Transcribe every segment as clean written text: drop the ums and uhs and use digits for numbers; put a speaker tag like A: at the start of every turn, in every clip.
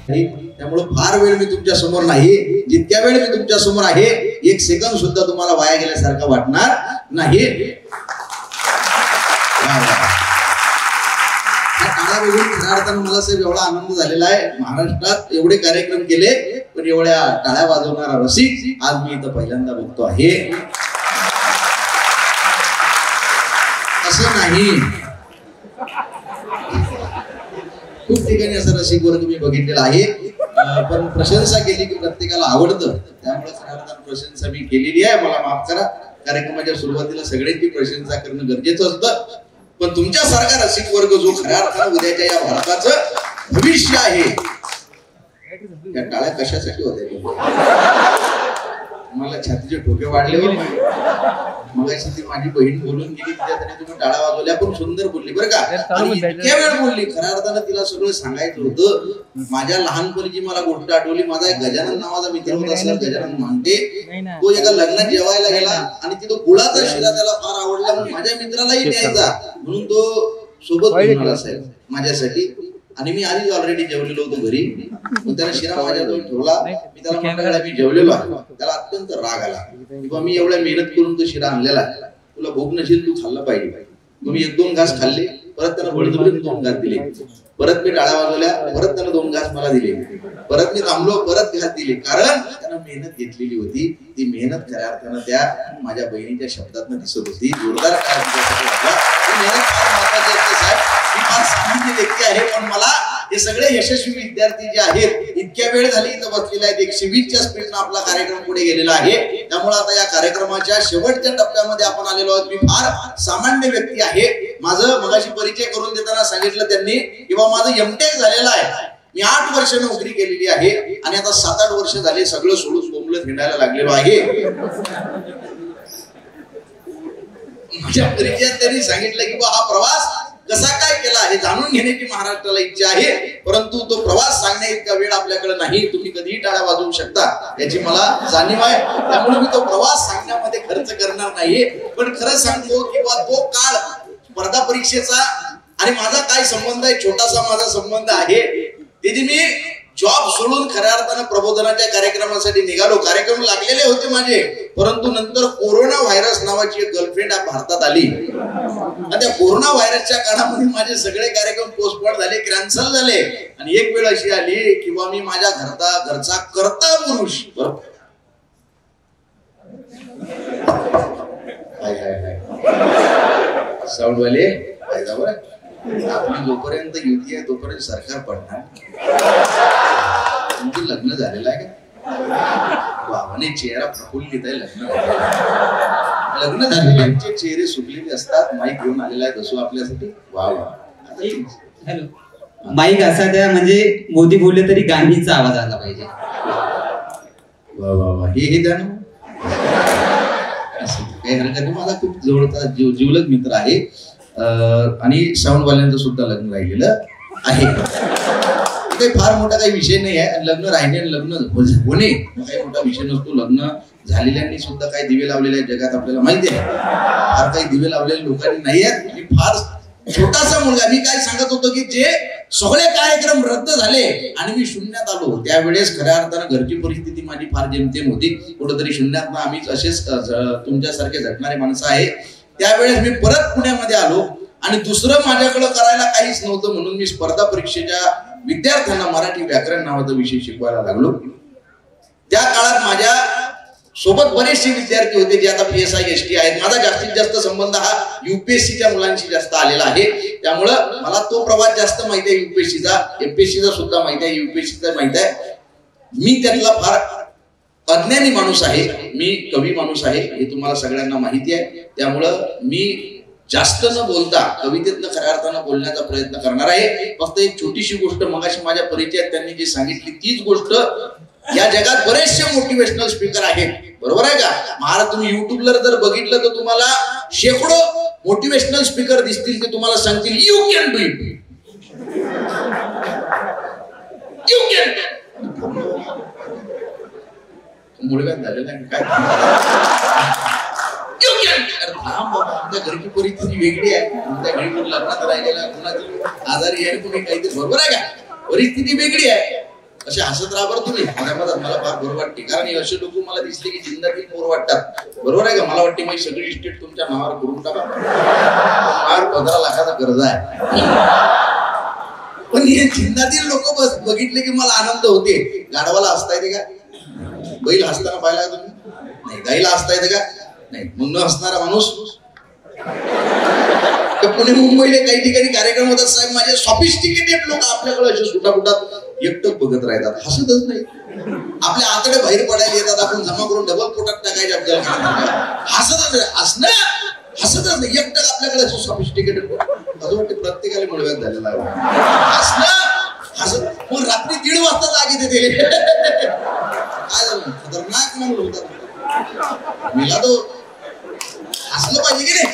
A: त्यामुळे फार वेळ मी तुमच्या समोर नाही, जितक्या वेळ मी तुमच्या समोर आहे एक सेकंद सुद्धा तुम्हाला वाया गेल्यासारखं वाटणार नाही. टाळ्या बघून खऱ्या अर्थानं मला साहेब एवढा आनंद झालेला आहे. महाराष्ट्रात एवढे कार्यक्रम केले पण एवढ्या टाळ्या वाजवणारा रसिक आज मी इथं पहिल्यांदा बघतो आहे. असं नाही, खूप ठिकाणी असं रसिक वर्ग मी बघितलेला आहे, पण प्रशंसा केली की प्रत्येकाला आवडतं, त्यामुळे खऱ्या अर्थानं प्रशंसा मी केलेली आहे. मला माफ करा, कार्यक्रमाच्या सुरुवातीला सगळ्यांची प्रशंसा करणं गरजेचं असतं, पण तुमच्यासारखा रसिक वर्ग जो खऱ्या अर्थानं उद्याच्या या भारताचं भविष्य आहे, त्या टाळ्या कशासाठी होत्या? मला छातीचे ठोके वाढले हो. मगाशी ती माझी बहीण बोलून गेली, तिच्यासाठी तुम्ही टाळ्या वाजवल्या, पण सुंदर बोलली बरं का, इतक्या वेळ बोलली. खऱ्या अर्थानं तिला सगळं सांगायचं होतं. माझ्या लहानपणीची मला गोष्ट आठवली. माझा एक गजानन नावाचा मित्र होता, सर गजानन मांटे. तो एका लग्नात जेवायला गेला आणि तिथं गुळाचा शिरा त्याला फार आवडला, म्हणून माझ्या मित्रालाही द्यायचा म्हणून तो सोबत घेऊन आला साहेब माझ्यासाठी. आणि मी आधीच ऑलरेडी जेवलेलो होतो घरी, मग त्याला शिरा माझ्याजवळ ठेवला. मी त्याला म्हणाला मी जेवलेलो आहे. त्याला अत्यंत राग आला किंवा मी एवढ्या मेहनत करून तो शिरा आणलेला आहे, तुला भूक नसेल, तू खाल्ला पाहिजे. मग मी 1-2 घास खाल्ले, परत त्याला बळजबरीने 2 घास दिले. परत मी टाळ्या वाजवल्या, परत त्यानं 2 घास मला दिले. परत मी थांबलो, परत घास दिले, कारण त्यानं मेहनत घेतलेली होती. ती मेहनत खऱ्या अर्थानं त्या माझ्या बहिणीच्या शब्दातनं दिसत होती. जोरदार काय मेहनत फार महत्वाची असते साहेब. मी फार सामान्य व्यक्ती आहे, पण मला हे सगळे यशस्वी विद्यार्थी जे आहेत, इतक्या वेळ झाली इथं बसलेले आहेत. 120च्या स्पीडनं आपला कार्यक्रम पुढे गेलेला आहे. त्यामुळे आता या कार्यक्रमाच्या शेवटच्या टप्प्यामध्ये आपण आलेलो आहोत. मी फार सामान्य व्यक्ती आहे. माझं मगाशी परिचय करून देताना सांगितलं त्यांनी की बाबा माझं एमटेक झालेलं आहे. मी 8 वर्ष नोकरी केलेली आहे आणि आता 7-8 वर्ष झाले सगळं सोडून बोंबलत हिंडायला लागलेलो आहे. माझ्या परिचयात त्यांनी सांगितलं की बा हा प्रवास कसा काय केला हे जाणून घेण्याची महाराष्ट्राला इच्छा आहे, परंतु तो प्रवास सांगण्या इतका वेळ आपल्याकडे नाही. तुम्ही कधीही टाळ्या वाजवू शकता याची मला जाणीव आहे. त्यामुळे मी तो प्रवास सांगण्यामध्ये खर्च करणार नाही, पण खरं सांगतो की बा तो काळ स्पर्धा परीक्षेचा आणि माझा काय संबंध आहे, छोटासा माझा संबंध आहे. त्याची मी जॉब सोडून खऱ्या अर्थानं प्रबोधनाच्या कार्यक्रमासाठी निघालो. कार्यक्रम लागलेले होते माझे, परंतु नंतर कोरोना व्हायरस नावाची एक गर्लफ्रेंड भारतात आली आणि त्या कोरोना व्हायरसच्या काळामध्ये माझे सगळे कार्यक्रम पोस्टपोन झाले, कॅन्सल झाले. आणि एक वेळ अशी आली किंवा मी माझ्या घरचा कर्ता पुरुष साऊंडवाले आपली जोपर्यंत युती आहे तोपर्यंत सरकार पडणार. तुमचं लग्न झालेलं आहे का? भावाने चेहरा प्रफुल्लित आहे. लग्न झालेल्यांचे चेहरे सुकलेले असतात. माईक घेऊन आलेला आहे दसू आपल्यासाठी. वा
B: हॅलो, माईक असा द्या म्हणजे मोदी बोलले तरी गांधीचा आवाज आला पाहिजे.
A: वा वा वा, हे द्या ना. काही हरकत नाही. माझा खूप जवळचा जिवलग मित्र आहे आणि साऊंडवाल्यांचं सुद्धा लग्न राहिलेलं आहे. काही फार मोठा काही विषय नाही आहे. लग्न राहिले लग्न होणे काही मोठा विषय नसतो. लग्न झालेल्यांनी सुद्धा काही दिवे लावलेले आहेत जगात आपल्याला माहिती आहे. फार काही दिवे लावलेले लोकांनी नाही आहेत. मी फार छोटासा मुलगा. मी काय सांगत होतो की जे सगळे कार्यक्रम रद्द झाले आणि मी शून्यात आलो, त्यावेळेस खऱ्या अर्थानं घरची परिस्थिती माझी फार जेमतेम होती. कुठंतरी शून्यात आम्ही असेच तुमच्यासारखे झटणारे माणसं आहे. त्यावेळेस मी परत पुण्यामध्ये आलो आणि दुसरं माझ्याकडे करायला काहीच नव्हतं, म्हणून मी स्पर्धा परीक्षेच्या विद्यार्थ्यांना मराठी व्याकरण नावाचा विषय शिकवायला लागलो. त्या काळात माझ्या सोबत बरेचसे विद्यार्थी होते जे आता PSI ST आहेत. माझा जास्तीत जास्त संबंध हा UPSCच्या मुलांशी जास्त आलेला आहे. त्यामुळं मला तो प्रवास जास्त माहिती आहे. UPSCचा MPSCचा सुद्धा माहिती आहे, UPSCचा माहिती आहे. मी त्यातला फार अज्ञानी माणूस आहे, मी कवी माणूस आहे, हे तुम्हाला सगळ्यांना माहिती आहे. त्यामुळं मी जास्त न बोलता कवितेतनं खऱ्या अर्थानं बोलण्याचा प्रयत्न करणार आहे. फक्त एक छोटीशी गोष्ट मगाशी माझ्या परिचयात त्यांनी जी सांगितली तीच गोष्ट. या जगात बरेचसे मोटिवेशनल स्पीकर आहेत, बरोबर आहे का? महाराज तुम्ही युट्यूबला जर बघितलं तर तुम्हाला शेकडो मोटिवेशनल स्पीकर दिसतील ते तुम्हाला सांगतील you can do it, you can. मुळव्यात झालेला आहे काय? आमच्या घरची परिस्थिती वेगळी आहे. आमच्या घरी लग्नात राहिलेला कुणाची आजारी आहे, तुम्ही काहीतरी, बरोबर आहे का? परिस्थिती वेगळी आहे. असे हसत राहा बरं तुम्ही. माझ्या मतात मला फार बरं वाटते, कारण असे लोक मला दिसले की जिंदातील पोर वाटतात. बरोबर आहे का? मला वाटते माझी सगळी इस्टेट तुमच्या नावावर करून टाका. 15 लाखाचा कर्ज आहे. पण हे जिंदातील लोक बघितले की मला आनंद होते. गाढवाला हसता येते का? बैल हसताना पाहिला का तुम्ही? नाही. गाईला हसता येते का? नाही. मग न हसणारा माणूस. पुणे मुंबईला काही ठिकाणी कार्यक्रम होतात साहेब, माझे सॉफिस्टिकेटेड लोक आपल्याकडे असे सुटापुटात एकटक बघत राहतात, हसतच नाही. आपल्या आतडे बाहेर पडायला येतात, आपण जमा करून डबल पोटात टाकायचे आपल्याला. हसतच नाही एकटक आपल्याकडे असे सॉफिस्टिकेटेड. असं वाटतं प्रत्येकाला मुळव्यात झालेला आहे. हसत मग रात्री 1:30 वाजता जाग येते. काय झालं? खतरनाक म्हणून होतात. मला तो हसलं पाहिजे की नाही?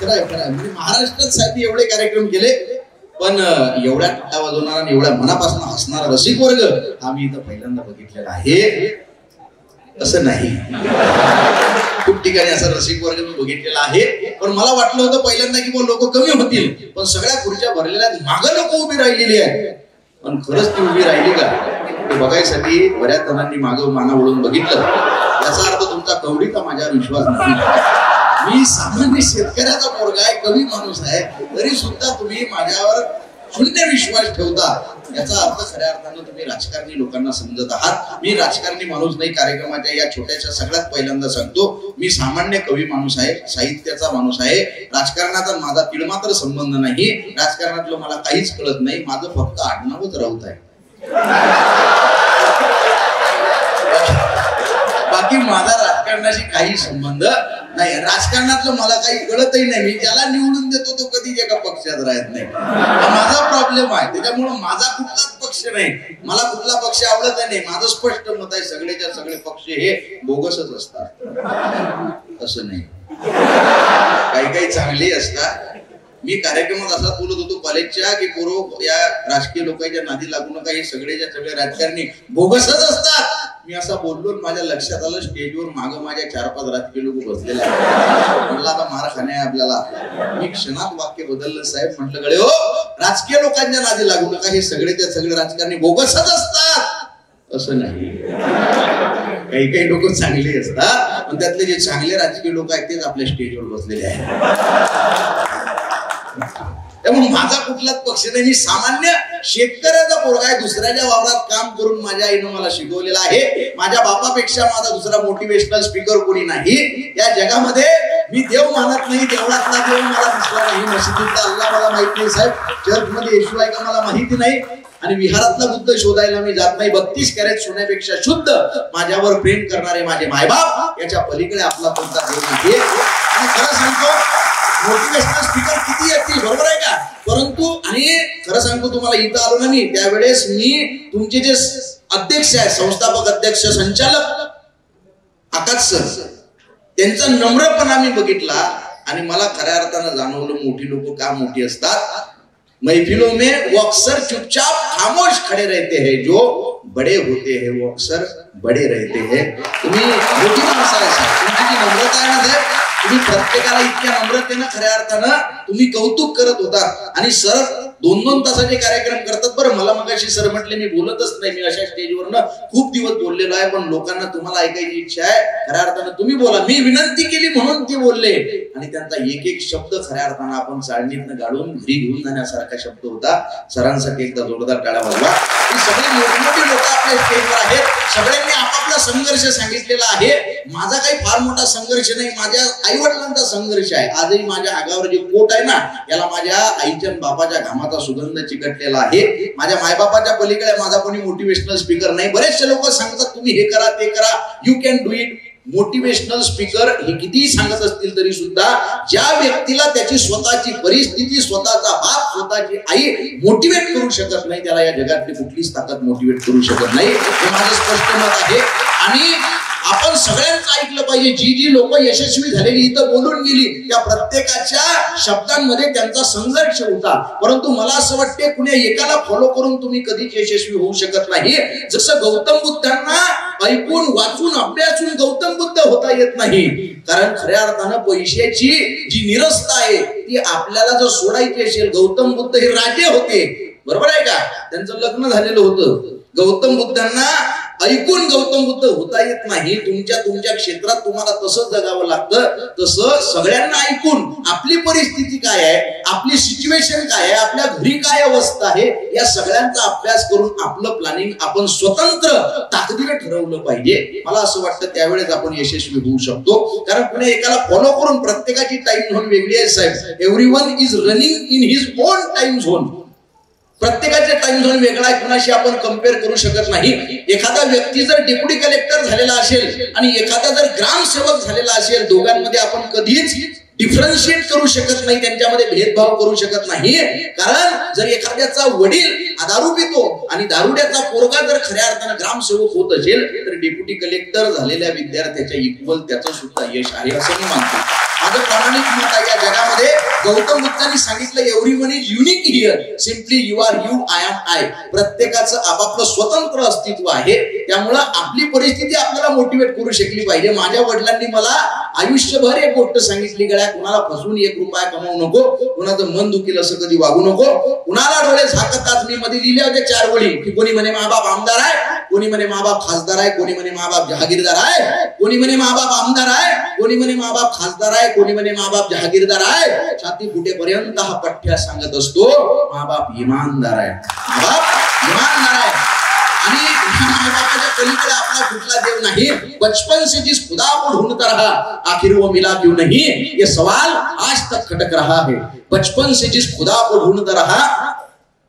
A: म्हणजे महाराष्ट्रात साहेब एवढे कार्यक्रम केले, पण एवढ्या टाटा वाजवणारा आणि एवढ्या मनापासून हसणारा रसिक वर्ग आम्ही इथं पहिल्यांदा बघितलेला आहे. असं नाही, खूप ठिकाणी असा रसिक वर्ग मी बघितलेला आहे. पण मला वाटलं होतं पहिल्यांदा की लोक कमी होतील, पण सगळ्या खुर्च्या भरलेल्या मागं लोक उभी राहिलेली आहेत. पण खरंच ती उभी राहिली का ते बघायसाठी बऱ्याच जणांनी मागं माना वळून बघितलं. याचा अर्थ तुमचा कवडीचा माझ्यावर विश्वास नाही. मी सामान्य शेतकऱ्याचा पोरगा आहे, कवी माणूस आहे, तरी सुद्धा तुम्ही माझ्यावर शून्य विश्वास ठेवता. याचा अर्थ खऱ्या अर्थानं तुम्ही राजकारणी लोकांना समजत आहात. मी राजकारणी माणूस नाही. कार्यक्रमाच्या या छोट्याशा सगळ्यात पहिल्यांदा सांगतो, मी सामान्य कवी माणूस आहे, साहित्याचा माणूस आहे. राजकारणाचा माझा तिळमात्र संबंध नाही. राजकारणातलं मला काहीच कळत नाही. माझं फक्त आडनावच राऊत आहे. बाकी माझा राजकारणाशी काही संबंध नाही. राजकारणातलं मला काही कळतही नाही. मी ज्याला निवडून देतो तो कधीच एका पक्षात राहत नाही. हा माझा प्रॉब्लेम आहे. त्याच्यामुळे माझा कुठलाच पक्ष नाही. मला कुठला पक्ष आवडत नाही. माझं स्पष्ट मत आहे, सगळेच्या सगळे पक्ष हे बोगसच असतात. असं नाही, काही काही चांगले असतात. मी कार्यक्रमात असा बोलत होतो कॉलेजच्या की पोरो या राजकीय लोकांच्या नादी लागू नका, हे सगळेच्या सगळे राजकारणी बोगसच असतात. मी असा बोललो, माझ्या लक्षात आलं स्टेजवर मागं माझ्या 4-5 राजकीय लोक बसलेले आहेत. म्हटलं आता मार खाणे आहे आपल्याला. मी क्षणात वाक्य बदललं साहेब. म्हटलं गळे हो, राजकीय लोकांच्या नादी लागू नका, हे सगळेच्या सगळे राजकारणी बोगसच असतात. असं नाही, काही काही लोक चांगले असतात, पण त्यातले जे चांगले राजकीय लोक आहेत तेच आपल्या स्टेजवर बसलेले आहेत. त्यामुळे माझा कुठलाच पक्ष नाही. मी सामान्य शेतकऱ्याचा पोरगा आहे. दुसऱ्याच्या वावरात काम करून माझ्या आईनं मला शिकवलेलं आहे. माझ्या बापापेक्षा माझा दुसरा मोटिवेशनल स्पीकर कोणी नाही या जगामध्ये. मी देव मानत नाही, देवळातला देव मला दिसला नाही, मशिदीतला अल्लाह मला माहित नाही साहेब, चर्चमध्ये येशू आहे का मला माहिती नाही, आणि विहारातला बुद्ध शोधायला मी जात नाही. 32 कॅरेट सोन्यापेक्षा शुद्ध माझ्यावर प्रेम करणारे माझे मायबाप याच्या पलीकडे आपला कोणता देव नाही. आणि खरं सांगतो, मोटिवेशनल स्पीकर किती येतील बरोबर आहे का, परंतु आणि खरं सांगतो तुम्हाला, इथं आलो ना मी त्यावेळेस मी तुमचे जे अध्यक्ष आहे, संस्थापक अध्यक्ष संचालक आकाश सर, त्यांचा नम्रपणा मी बघितला आणि मला खऱ्या अर्थानं जाणवलं मोठी लोक का मोठी असतात. महफिलों में वो अक्सर चुपचाप खामोश खड़े रहते हैं, जो बड़े होते हैं वो अक्सर बड़े रहते हैं. तुम्ही मोठी माणसं आहे, तुमची जी नम्रता आहे ना साहेब, तुम्ही प्रत्येकाला इतक्या नम्रतेनं खऱ्या अर्थानं तुम्ही कौतुक करत होता. आणि सर 2-2 तासाचे कार्यक्रम करतात. बरं, मला मगाशी सर म्हटले मी बोलतच नाही, मी अशा स्टेजवरनं खूप दिवस बोललेलो आहे, पण लोकांना तुम्हाला ऐकायची इच्छा आहे, खऱ्या अर्थानं तुम्ही बोला. मी विनंती केली म्हणून ते बोलले, आणि त्यांचा एक एक शब्द खऱ्या अर्थानं आपण चाळणीतनं गाडून घरी घेऊन जाण्यासारखा शब्द होता. सरांसाठी एकदा जोरदार टाळ्या वाजवा. ही सगळी मोठी मोठी लोक आपल्या स्टेजवर आहेत. सगळ्यांनी आपापला संघर्ष सांगितलेला आहे. माझा काही फार मोठा संघर्ष नाही, माझ्या आई वडिलांचा संघर्ष आहे. आजही माझ्या अंगावर जे कोट आहे ना, याला माझ्या आईच्या बापाच्या घामाचा सुगंध चिकटलेला आहे. माझ्या मायबापाच्या पलीकडे माझा कोणी मोटिवेशनल स्पीकर नाही. बरेचसे लोक सांगतात तुम्ही हे करा ते करा, you can do it. Motivational speaker हे कितीही सांगत असतील तरी सुद्धा ज्या व्यक्तीला त्याची स्वतःची परिस्थिती, स्वतःचा बाप, स्वतःची आई मोटिवेट करू शकत नाही, त्याला या जगातली कुठलीच ताकद मोटिवेट करू शकत नाही. हे माझं स्पष्ट मत आहे. आणि आपण सगळ्यांचं ऐकलं सांगितलं पाहिजे. जी जी लोक यशस्वी झालेली इथं बोलून गेली त्या प्रत्येकाच्या शब्दांमध्ये त्यांचा संघर्ष होता. परंतु मला असं वाटते कुणी एकाला फॉलो करून तुम्ही कधीच यशस्वी होऊ शकत नाही. जसं गौतम बुद्धांना ऐकून वाचून अभ्यासून गौतम बुद्ध होता येत नाही. कारण खऱ्या अर्थानं पैशाची जी निरस्ता आहे ती आपल्याला जर सोडायची असेल, गौतम बुद्ध हे राजे होते, बरोबर आहे का, त्यांचं लग्न झालेलं होतं. गौतम बुद्धांना ऐकून गौतम बुद्ध होता येत नाही. तुमच्या क्षेत्रात तुम्हाला तसं जगावं लागतं. तसं सगळ्यांना ऐकून आपली परिस्थिती काय आहे, आपली सिच्युएशन काय आहे, आपल्या घरी काय अवस्था आहे, या सगळ्यांचा अभ्यास करून आपलं प्लॅनिंग आपण स्वतंत्र ताकदीने ठरवलं पाहिजे. मला असं वाटतं त्यावेळेस आपण यशस्वी होऊ शकतो. कारण पुणे एकाला फॉलो करून प्रत्येकाची टाइम झोन वेगळी आहे साहेब. Everyone is running in his own time zone. प्रत्येकाचे टाइम झोन वेगळा आहे, कुणाशी आपण कम्पेअर करू शकत नाही. एखादा व्यक्ती जर डेप्युटी कलेक्टर झालेला असेल आणि एखादा जर ग्रामसेवक झालेला असेल, दोघांमध्ये आपण कधीच डिफरन्शिएट करू शकत नाही, त्यांच्यामध्ये भेदभाव करू शकत नाही. कारण जर एखाद्याचा वडील दारू पितो आणि दारुड्याचा पोरगा जर खऱ्या अर्थानं ग्रामसेवक होत असेल तर डेप्युटी कलेक्टर झालेल्या विद्यार्थ्याच्या इक्वल त्याचं सुद्धा यश आहे असं मी मानतो. माझं प्रामाणिक मत आहे. या जगामध्ये गौतम बुद्धांनी सांगितलं everyone is unique here, simply you are you, I am I. प्रत्येकाचं आपापलं स्वतंत्र अस्तित्व आहे. त्यामुळं आपली परिस्थिती आपल्याला मोटिवेट करू शकली पाहिजे. माझ्या वडिलांनी मला आयुष्यभर एक गोष्ट सांगितली, गळ्या कुणाला फसवून 1 रुपया कमावू नको, कुणाचं मन दुखील असं कधी वागू नको, कुणाला डोळे झाकताच. मी मध्ये लिहिल्या होत्या 4 वळी की कोणी म्हणे माबाप आमदार आहे, कोणी म्हणे माबाप खासदार आहे, कोणी म्हणे माबाप जहागीरदार आहे, कोणी म्हणे माबाप आमदार आहे, कोणी म्हणे माबाप खासदार आहे, कोणी म्हणे माबाप जहागीरदार आहे. छाती फुटेपर्यंत हा पठ्ठ्या सांगत असतो माबाप इमानदार आहे, माबाप इमानदार आहे. आणि माबापाच्या पलीकडे आपला कुठला देव नाही. बचपन से जिस खुदा को ढूंढता रहा आखिर वो मिला क्यों नहीं, ये सवाल आज तक खटक रहा है. बचपन से जिस खुदा को ढूंढता रहा.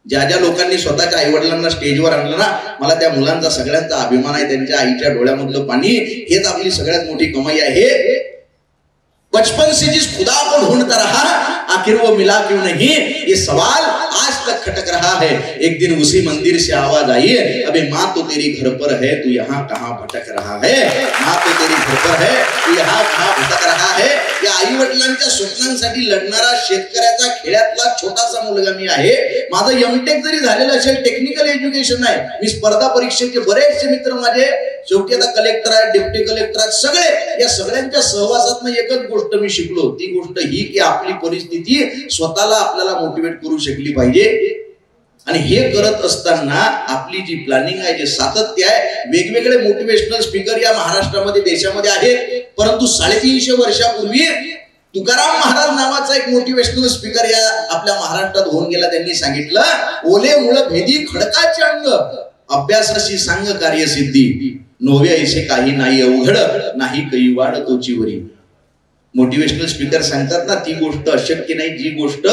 A: ज्या ज्या लोकांनी स्वतःच्या आई वडिलांना स्टेजवर आणलं ना, मला त्या मुलांचा सगळ्यांचा अभिमान आहे. त्यांच्या आईच्या डोळ्यामधलं पाणी हेच आपली सगळ्यात मोठी कमाई आहे. बचपन से जिस खुदा को ढूंढता रहा आखिर वो मिला क्यों नहीं, ये सवाल आज तक खटक रहा है. एक दिन उसी मंदिर से आवाज आई, अबे माँ तो तेरी घर पर है, तू यहाँ कहाँ भटक रहा है. माँ तो तेरी घर पर है, तू यहाँ कहाँ भटक रहा है. या आई वडिलांच्या स्वप्नांसाठी लढणारा शेतकऱ्याचा खेड्यातला छोटासा मुलगा मी आहे. माझं एमटेक जरी झालेलं असेल, टेक्निकल एज्युकेशन आहे, मी स्पर्धा परीक्षेचे बरेचसे मित्र माझे शेवटी आता कलेक्टर आहेत, डेप्युटी कलेक्टर आहेत, सगळे. या सगळ्यांच्या सहवासातून एकच गोष्ट मी शिकलो. ती गोष्ट ही की आपली परिस्थिती स्वतःला आपल्याला मोटिवेट करू शकली पाहिजे. आणि हे करत असताना आपली जी प्लॅनिंग आहे, जे सातत्य आहे, वेगवेगळे मोटिवेशनल स्पीकर या महाराष्ट्रामध्ये देशामध्ये आहेत. परंतु 350 वर्षापूर्वी तुकाराम महाराज नावाचा एक मोटिवेशनल स्पीकर या आपल्या महाराष्ट्रात होऊन गेला. त्यांनी सांगितलं, ओले मुळ भेदी खडकाचे अंग, अभ्यासाशी सांग कार्यसिद्धी, नोव्या ऐसे काही नाही अवघड, नाही कैवाड तोची वरी. मोटिवेशनल स्पीकर सांगतात ना, ती गोष्ट अशक्य नाही जी गोष्ट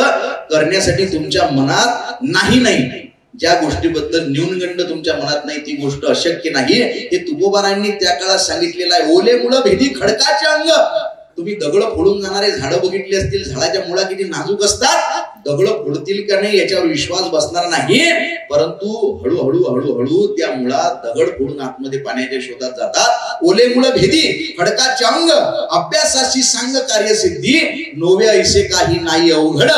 A: करण्यासाठी तुमच्या मनात नाही, ज्या गोष्टीबद्दल न्यूनगंड तुमच्या मनात नाही ती गोष्ट अशक्य नाही. हे तुकोबारांनी त्या काळात सांगितलेलं आहे. ओले मुळ भेदी खडकाचे अंग. तुम्ही दगड फोडून जाणारे झाडं बघितली असतील, झाडाच्या मुळा किती नाजूक असतात. दगड फोडतील का नाही याच्यावर विश्वास बसणार नाही, परंतु हळूहळू त्या मुळात दगड फोडून आतमध्ये पाण्याच्या शोधात जातात. ओले मुळ भेदी खडकाचे अंग, अभ्यासाची सांग कार्यसिद्धी, नोव्या ऐसे काही नाही अवघड,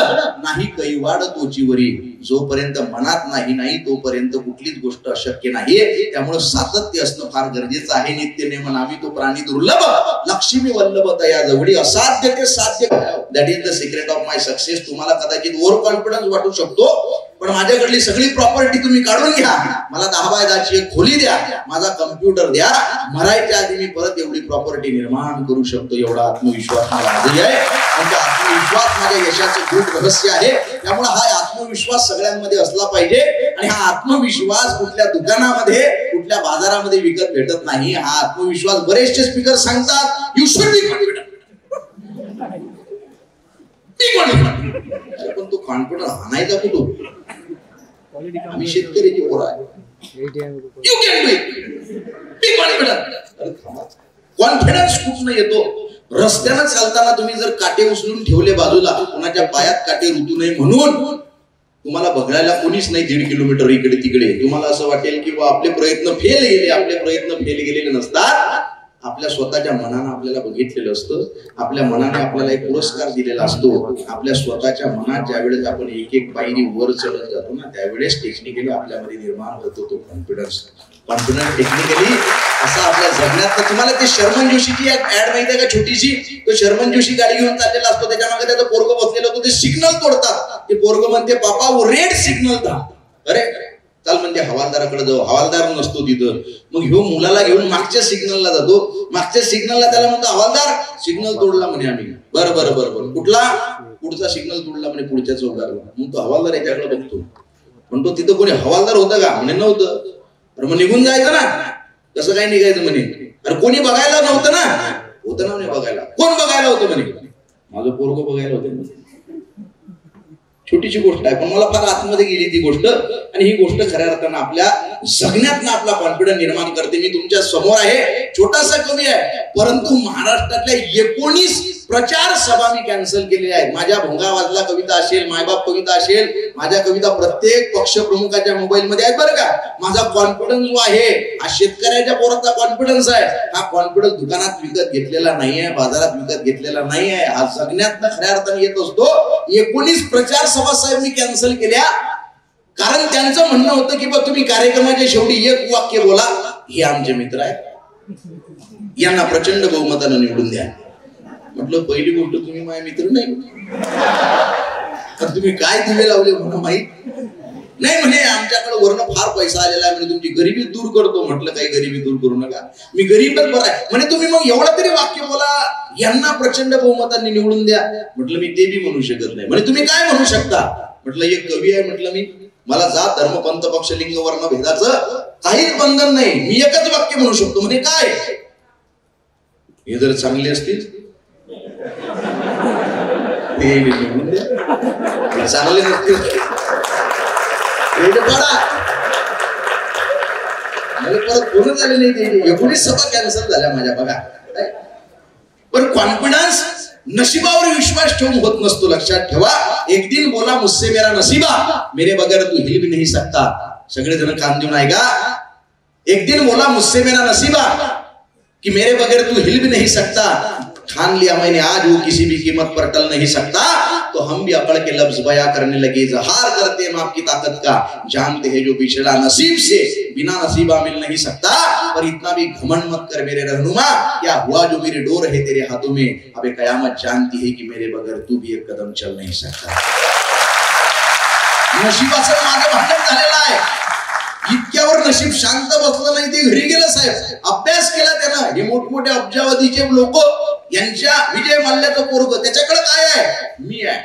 A: नाही कैवाड तोची वरी. जोपर्यंत मनात नाही तोपर्यंत कुठलीच गोष्ट अशक्य नाही. त्यामुळे सातत्य असणं फार गरजेचं आहे. नित्य नेम नामी तो प्राणी दुर्लभ, लक्ष्मी वल्लभ तया जवळी. असाध्य ते साध्य, that is the secret of my success. तुम्हाला कदाचित ओव्हर कॉन्फिडन्स वाटू शकतो, पण माझ्याकडली सगळी प्रॉपर्टी तुम्ही काढून घ्या, मला 10 बाय 10 ची एक खोली द्या, माझा कम्प्युटर द्या, मरायच्या आधी मी परत एवढी प्रॉपर्टी निर्माण करू शकतो. एवढा आत्मविश्वास मला आधी आहे. आणि आत्मविश्वास माझ्या यशाचं खूप रहस्य आहे. त्यामुळे हा आत्मविश्वास सगळ्यांमध्ये असला पाहिजे. आणि हा आत्मविश्वास कुठल्या दुकानामध्ये, कुठल्या बाजारामध्ये विकत भेटत नाही. हा आत्मविश्वास बरेचसे स्पीकर सांगतात, यू शुड बी कॉन्फिडंट. पण तो कॉन्फिडन्स आणायचा कुठून? आम्ही शेतकऱ्याची पोरं आहे. You can do it, be confident. Confidence कुठून येतो? रस्त्यानं चालताना तुम्ही जर काटे उचलून ठेवले बाजूला, कोणाच्या पायात काटे रुतू नये म्हणून, तुम्हाला बघायला कोणीच नाही 1.5 किलोमीटर इकडे तिकडे, तुम्हाला असं वाटेल की आपले प्रयत्न फेल गेले. आपले प्रयत्न फेल गेलेले नसतात. आपल्या स्वतःच्या मनानं आपल्याला बघितलेलं असतं, आपल्या मनाने आपल्याला एक पुरस्कार दिलेला असतो. आपल्या स्वतःच्या मनात ज्यावेळेस आपण एक एक पायरी वर चढत जातो ना, त्यावेळेस टेक्निकली आपल्यामध्ये निर्माण होतो तो कॉन्फिडन्स. टेक्निकली असा आपल्या जगण्यात. तुम्हाला ते शर्मन जोशीची एक ऍड माहिती आहे का छोटीशी? तो शर्मन जोशी गाडी घेऊन चाललेला असतो, त्याच्या मागे त्याचं पोरग बसलेलं होतं, ते सिग्नल तोडतात. ते पोरग म्हणते पापा वो रेड सिग्नल था. अरे चाल म्हणते हवालदाराकडे जाऊ. हवालदार नसतो तिथं. मग ह्यो मुलाला घेऊन मागच्या सिग्नलला जातो. मागच्या सिग्नलला त्याला म्हणतो हवालदार सिग्नल तोडला म्हणे आम्ही. बरं बरं बरं बरं कुठला? पुढचा सिग्नल तोडला म्हणे पुढच्या चौकाला. मग तो हवालदार याच्याकडे बघतो, म्हणतो तिथं कोणी हवालदार होतं का? म्हणे नव्हतं. अरे मग निघून जायचं ना. कसं काय निघायचं म्हणे? अरे कोणी बघायला नव्हतं ना. होतं ना म्हणे बघायला. कोण बघायला होतं म्हणे? माझं पोरग बघायला होतं. छोटीशी गोष्ट आहे पण मला फार आतमध्ये गेली ती गोष्ट, आणि ही गोष्ट खऱ्या अर्थानं आपल्या जगण्यातनं आपला कॉन्फिडन्स निर्माण करते. मी तुमच्या समोर आहे, छोटासा कवी आहे, परंतु महाराष्ट्रातल्या 19 प्रचार सभा मी कॅन्सल केलेल्या आहेत. माझ्या भोंगावाजला कविता असेल, मायबाप कविता असेल, माझ्या कविता प्रत्येक पक्ष प्रमुखाच्या मोबाईल मध्ये आहेत बरं का. माझा कॉन्फिडन्स जो आहे हा शेतकऱ्याच्या पोराचा कॉन्फिडन्स आहे. हा कॉन्फिडन्स दुकानात विकत घेतलेला नाहीये, बाजारात विकत घेतलेला नाहीये, हा जगण्यातनं खऱ्या अर्थाने येत असतो. 19 प्रचार सभा साहेब मी कॅन्सल केल्या, कारण त्यांचं म्हणणं होतं की बा तुम्ही कार्यक्रमाच्या शेवटी एक वाक्य बोला, हे आमचे मित्र आहेत, यांना प्रचंड बहुमतानं निवडून द्या. म्हटलं पहिली गोष्ट तुम्ही माझे मित्र नाही, तर तुम्ही काय दिवे लावले म्हणून माहित नाही. म्हणे आमच्याकडे वरनं फार पैसा आलेला आहे, म्हणे तुमची गरिबी दूर करतो. म्हटलं काही गरिबी दूर करू नका, मी गरीबच बरं आहे. म्हणे तुम्ही मग एवढं तरी वाक्य बोला, यांना प्रचंड बहुमतांनी निवडून द्या. म्हटलं मी ते बी म्हणू शकत नाही. म्हणे तुम्ही काय म्हणू शकता? म्हटलं एक कवी आहे, म्हटलं मी, मला जात धर्म पंथ पक्ष लिंग वर्ण भेदाचं काहीच बंधन नाही, मी एकच वाक्य म्हणू शकतो. म्हणे काय? हे जर चांगले असतील ते निवडून द्या, चांगले नसतील मला परत फोन झाले नाही. ते 19 सभा कॅन्सल झाल्या माझ्या बघा. पण कॉन्फिडन्स नशिबावर विश्वास ठेवून होत नसतो, लक्षात ठेवा. एक दिन बोला मुझसे मेरा नसीबा, मेरे बगैर तू हिल भी नहीं सकता. सगळेजण कान देऊन ऐका. एक दिन बोला मुझसे मेरा नसीबा कि मेरे बगैर तू हिल भी नहीं सकता. ठान लिया मैंने आज वो किसी भी कीमत पर टल नहीं सकता. तो हम भी अकड़ के लफ्ज बया करने लगे, इजहार करते हैं आपकी ताकत का. जानते हैं जो बिछड़ा नसीब से बिना नसीबा मिल नहीं सकता. पर इतना भी घमंड मत कर मेरे रहनुमा, क्या हुआ जो मेरे डोर है तेरे हाथों में. अबे कयामत जानती है कि मेरे बगैर तू भी एक कदम चल नहीं सकता. नशिबाचं माझं भांडण झालेलं आहे. इतक्यावर नशीब शांत बसलं नाही, ते घरी गेलं साहेब. अभ्यास केला त्यानं. हे मोठमोठे अब्जावधीचे लोक, यांच्या विजय मल्ल्याचं पोरग, त्याच्याकडे काय आहे? मी आहे.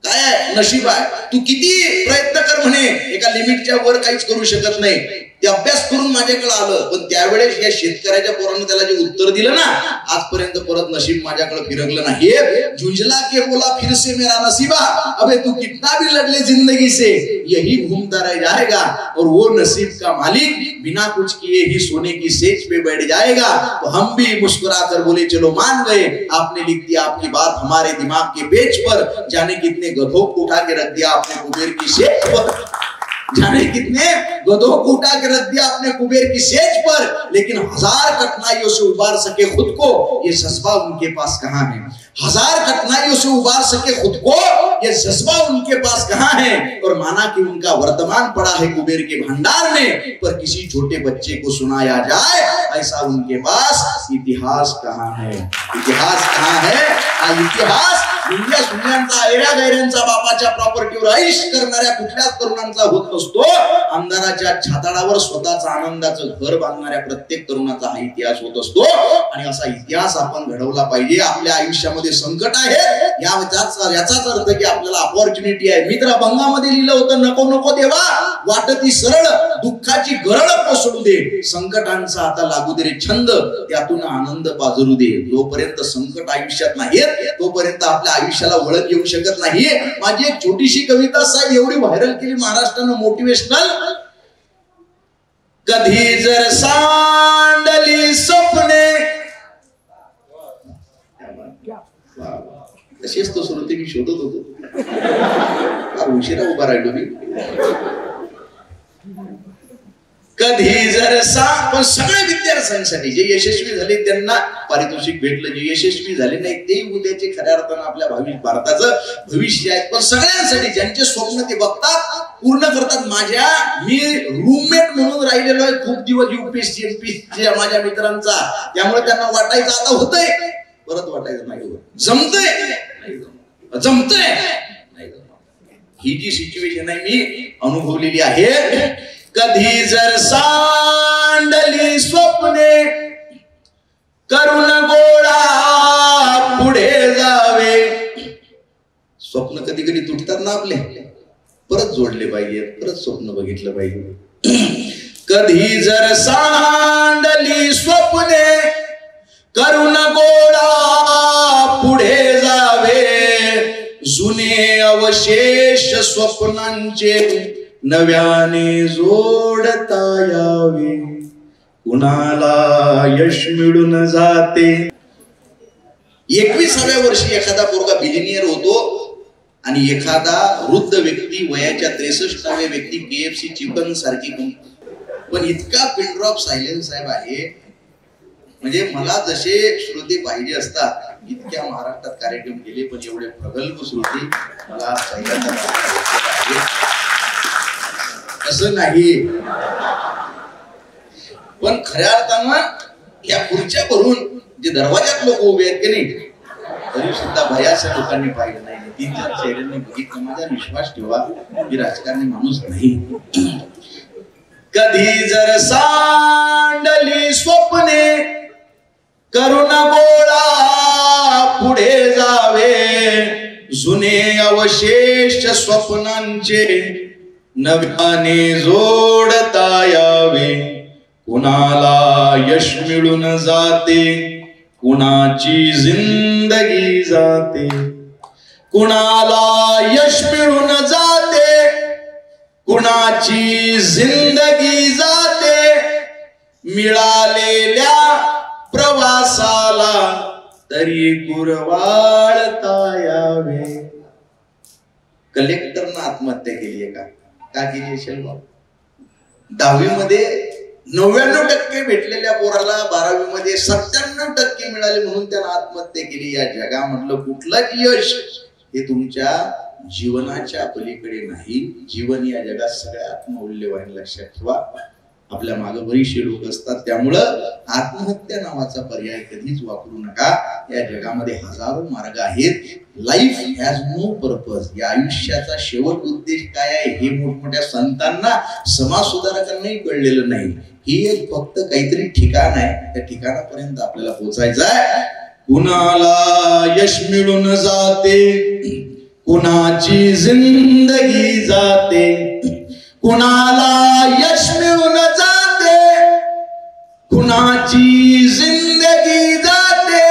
A: काय आहे? नशीब आहे. तू किती प्रयत्न कर म्हणे, एका लिमिटच्या वर काहीच करू शकत नाही. ते अभ्यास करून माझ्याकडे आलं, पण त्यावेळेस या शेतकऱ्याच्या पोरानं त्याला जे उत्तर दिलं ना, आजपर्यंत परत नशीब माझ्याकडे फिरकलं नाही. झुंझला के बोला फिर से मेरा नसीबा, अबे तू कितना भी लड़ ले जिंदगी से, यही घूमता रह जाएगा. और वो नसीब का मालिक बिना कुछ किए ही सोने की सेज पे बैठ जाएगा. तो हम भी मुस्कुराकर बोले चलो मान गए, आपने लिख दिया आपकी बात हमारे दिमाग के पेज पर. जाने कितने गधों को उठा के रख दिया आपने कुबेर की सेज पर. जाने कितने गधों को उठा के रख दिया अपने कुबेर की सेज पर. लेकिन 1000 कठिनाइयों से उबार सके खुद को, ये जज्बा उनके पास कहाँ है. 1000 कठिनाइयों से उबार सके खुद को, ये जज्बा उनके पास कहाँ है. और माना कि उनका वर्तमान पड़ा है कुबेर के भंडार में, पर किसी छोटे बच्चे को सुनाया जाए ऐसा उनके पास इतिहास कहाँ है. इतिहास कहाँ है? इतिहास दुनिया दुनियांचा ऐऱ्या गैऱ्यांचा बापाच्या प्रॉपर्टीवर ऐश करणाऱ्या कुठल्याच तरुणांचा होत नसतो. आमदाराच्या छाताडावर स्वतःचा आनंदाचं घर बांधणाऱ्या प्रत्येक तरुणाचा हा इतिहास होत असतो. आणि असा इतिहास आपण घडवला पाहिजे. आपल्या आयुष्यामध्ये संकट आहे, याचाच अर्थ की आपल्याला अपॉर्च्युनिटी आहे. मित्र अभंगामध्ये लिहिलं होतं, नको नको देवा वाटती सरळ, दुःखाची गरळ कोसळू दे, संकटांचा आता लागू दे रे छंद, त्यातून आनंद पाजरू दे. जोपर्यंत संकट आयुष्यात नाहीत तोपर्यंत आपल्या आयुष्याला वळण येऊ शकत नाही. माझी एक छोटीशी कविता साहेब एवढी व्हायरल केली महाराष्ट्रानं, मोटिवेशनल. कधी जर सांडली स्वप्ने, तशीच तो श्रोते मी शोधत होतो, फार उशिरा उभा राहिलो मी. कधी जर पण सगळ्या विद्यार्थ्यांसाठी जे यशस्वी झाले त्यांना पारितोषिक भेटलं, जे यशस्वी झाले नाही ते उद्याचे खऱ्या अर्थानं आपल्या भारताचं भविष्य आहे. पण सगळ्यांसाठी ज्यांचे स्वप्न ते बघतात, पूर्ण करतात. मी रूममेट म्हणून राहिलेलो आहे खूप दिवस UPSC MPSC माझ्या मित्रांचा, त्यामुळे त्यांना वाटायचं आता होतंय, परत वाटायचं नाही होत, जमतंय. ही जी सिच्युएशन आहे मी अनुभवलेली आहे. कधी जर सांडली स्वप्ने करून गोळा पुढे जावे. स्वप्न कधी कधी तुटतात ना आपले, परत जोडले पाहिजे, परत स्वप्न बघितलं पाहिजे. कधी जर सांडली स्वप्ने करून गोळा पुढे जावे. जुने अवशेष स्वप्नांचे नव्याने जोडता यावे. कुणाला यश मिळून जाते. 21व्या वर्षी एखादा पोरगा बिलिनियर होतो आणि एखादा वृद्ध व्यक्ती वयाच्या 63व्या व्यक्ती KFC चिकन सारखी. पण इतका पिन ड्रॉप सायलेन्स साहेब आहे, म्हणजे मला जसे श्रोते पाहिजे असतात इतक्या महाराष्ट्रात कार्यक्रम केले, पण एवढे प्रगल्भ श्रोते मला असं नाही. पण खऱ्या अर्थानं या खुर्च्या भरून जे दरवाजात लोक उभे आहेत की नाही, तरी सुद्धा बऱ्याचशा लोकांनी पाहिलं नाही. 3-4 चेहऱ्यांनी बघितलं. माझा विश्वास ठेवा, मी राजकारणी माणूस नाही. कधी जर सांडली स्वप्ने करून गोळा पुढे जावे. जुने अवशेष स्वप्नांचे नव्याने जोडता यावे. कुणाला यश मिळून जाते, कुणाची जिंदगी जाते. कुणाला यश मिळून जाते, कुणाची जिंदगी जाते. मिळालेल्या प्रवासाला तरी गुरवाळता यावे. कलेक्टरनं आत्महत्या केली आहे का केली असेल? 10वी मध्ये 99% भेटलेल्या पोराला 12वी मध्ये 97% मिळाले म्हणून त्यानं आत्महत्या केली. या जगामधलं कुठलंच यश हे तुमच्या जीवनाच्या पलीकडे नाही. जीवन या जगात सगळ्यात मौल्यवान. लक्षात ठेवा, आपल्या मागे बरीचशी लोक असतात, त्यामुळं आत्महत्या नावाचा पर्याय कधीच वापरू नका. या जगामध्ये हजारो मार्ग आहेत. Life has no purpose. या आयुष्याचा शेवट उद्देश काय आहे हे मोठमोठ्या संतांना, समाज सुधारकांनाही कळलेलं नाही. ही एक फक्त काहीतरी ठिकाण आहे, त्या ठिकाणापर्यंत आपल्याला पोहोचायचं आहे. कुणाला यश मिळून जाते, कुणाची जिंदगी जाते. कुणाला यश मिळून जाते, कुणाची जिंदगी जाते.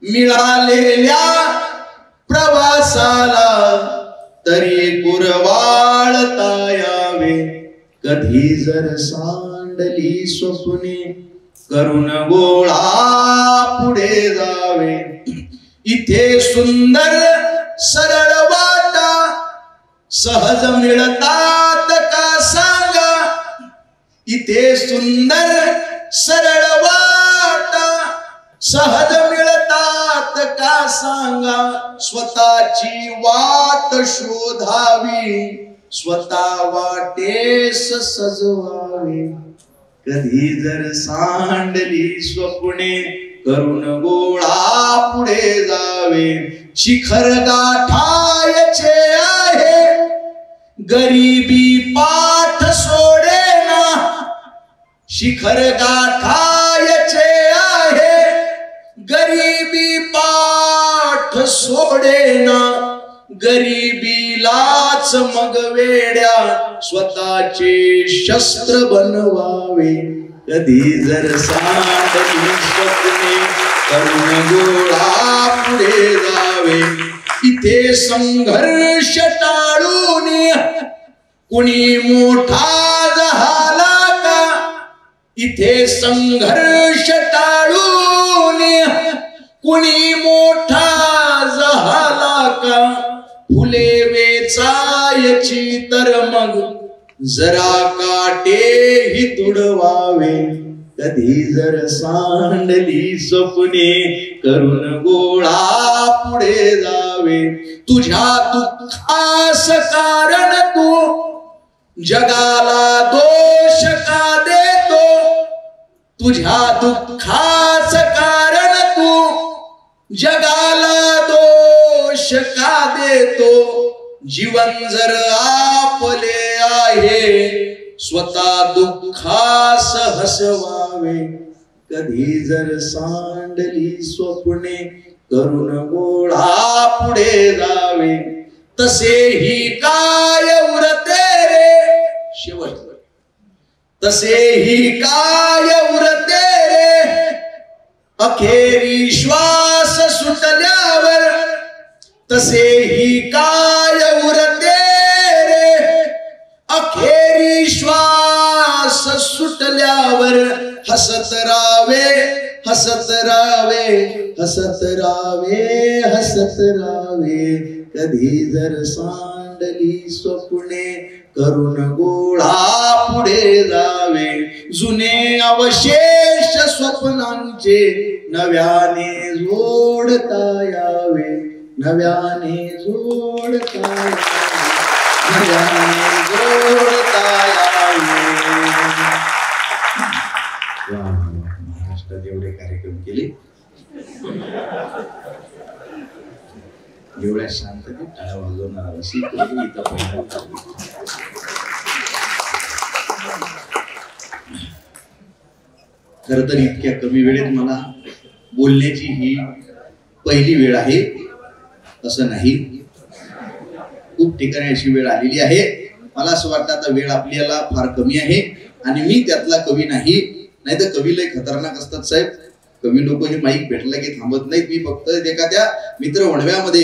A: मिळालेल्या प्रवासाला तरी गुरवाळता यावे. कधी जर सांडली स्वप्ने करून गोळा पुढे जावे. इथे सुंदर सरळ वाटा सहज मिळतात का सांगा. इथे सुंदर सरळ वाटा सहज मिळतात का सांगा. स्वतःची वाट शोधावी, स्वतः वाटेस सजवावी. कधी जर सांडली स्वप्ने करून गोळा पुढे जावे. शिखर गाठायचे आहे, गरिबी पाठ सोडेना. शिखर गाठायचे आहे, गरिबी पाठ सोडेना. गरिबीलाच मग वेड्या स्वतःचे शस्त्र बनवावे. कधी जर सांडली स्वप्ने करून गोळा पुढे जावे. इथे संघर्ष टाळून कुणी मोठा झाला का. इथे संघर्ष टाळून कुणी मोठा झाला का. फुले वेचायची तर मग जरा काटे ही तुडवावे, कधी जर सांडली स्वप्ने करून गोळा पुढे जावे. तुझ्या दुःखास कारण तू जगाला दोष का देतो, तुझ्या दुःखाच कारण तू जगाला दोष का देतो. जीवन जर आपले आहे स्वतः दुःखास हसवावे, कधी जर सांडली स्वप्ने करून गोळा पुढे जावे. तसेही काय उरते रे शेवट, तसेही काय उरते रे अखेरी श्वास सुटल्यावर, तसेही काय उरते रे अखेरी श्वास सुटल्यावर. हसत रावे हसत रावे हसत रावे हसत रावे, कधी जर सांडली स्वप्ने करून गोळा पुढे जावे. जुने अवशेष स्वप्नांचे नव्याने जोडता यावे, नव्याने जोडता यावे, नव्याने जोडता यावे. महाराष्ट्रात एवढे कार्यक्रम केले, एवढ्या शांततेत टाळ्या वाजवणार अशी इथं पहिल्यांदा. खर तर इतक्या कमी वेळेत मला बोलण्याची ही पहिली वेळ आहे असं नाही. खूप ठिकाणी अशी वेळ आलेली आहे. मला असं वाटतं आता वेळ आपल्याला फार कमी आहे आणि मी त्यातला कवी नाही. नाही तर कवी लय खतरनाक असतात साहेब. कवी लोक हे माईक भेटला की थांबत नाहीत. मी फक्त एखाद्या मित्र वणव्यामध्ये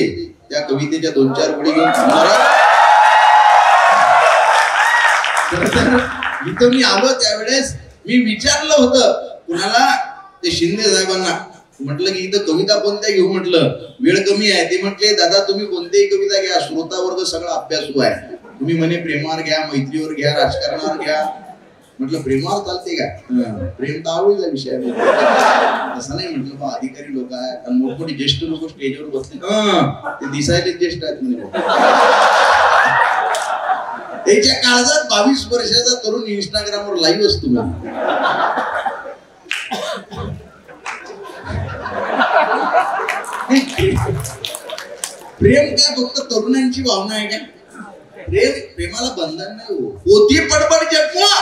A: त्या कवितेच्या 2-4 ओळी घेऊन थांबणार. इथं मी आलो त्यावेळेस मी विचारलं होतं कुणाला, ते शिंदे साहेबांना म्हटलं की इथं कविता कोणत्या घेऊ, म्हटलं वेळ कमी आहे. ते म्हटले दादा तुम्ही कोणतीही कविता घ्या, श्रोता वर्ग सगळा अभ्यासू आहे. तुम्ही म्हणे प्रेमावर घ्या, मैत्रीवर घ्या, राजकारणावर घ्या. म्हटलं प्रेमावर चालते का? प्रेम तर आवडीचा विषय आहे. असं नाही म्हटलं बा अधिकारी लोक आहेत आणि मोठमोठी ज्येष्ठ लोक स्टेजवर बसले, ते दिसायला ज्येष्ठ आहेत म्हणजे. त्याच्या काळात 22 वर्षाचा तरुण इंस्टाग्रामवर लाईव्ह असतो. प्रेम काय फक्त तरुणांची भावना आहे का? प्रेमाला बंधन नाही हो. पोथी पडपड जपवा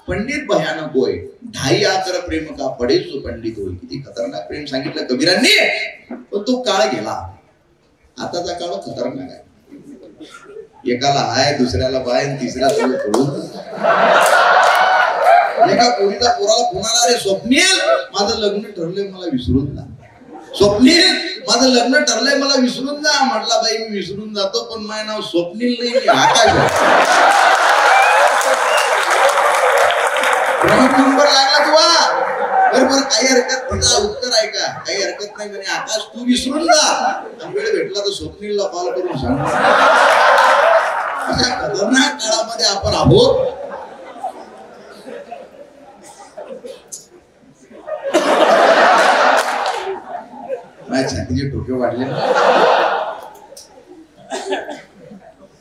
A: पंडित भयानक होय, ढाई आकर प्रेम का पडे सो पंडित होय. किती खतरनाक प्रेम सांगितलं कबीरांनी. पण तो काळ गेला. आताचा काळ खतरनाक आहे. एकाला हाय, दुसऱ्याला बाय, तिसऱ्या सगळं पडून. एका पोरीला पोराला फोन आला, रे स्वप्नील माझं लग्न ठरलंय मला विसरून जा. स्वप्नील माझं लग्न ठरलंय मला विसरून जा. म्हटला बाई मी विसरून जातो पण माझं नाव स्वप्नील नाही, मी आकाश आहे. नंबर लागला तुला बरोबर, काही हरकत तुझा उत्तर आहे का? काही हरकत नाही म्हणे आकाश तू विसरून जा. वेळ भेटला तर स्वप्नीलला कॉल करून सांग. अशा खतरनाक काळामध्ये आपण आहोत. छातीचे ठोके वाढले.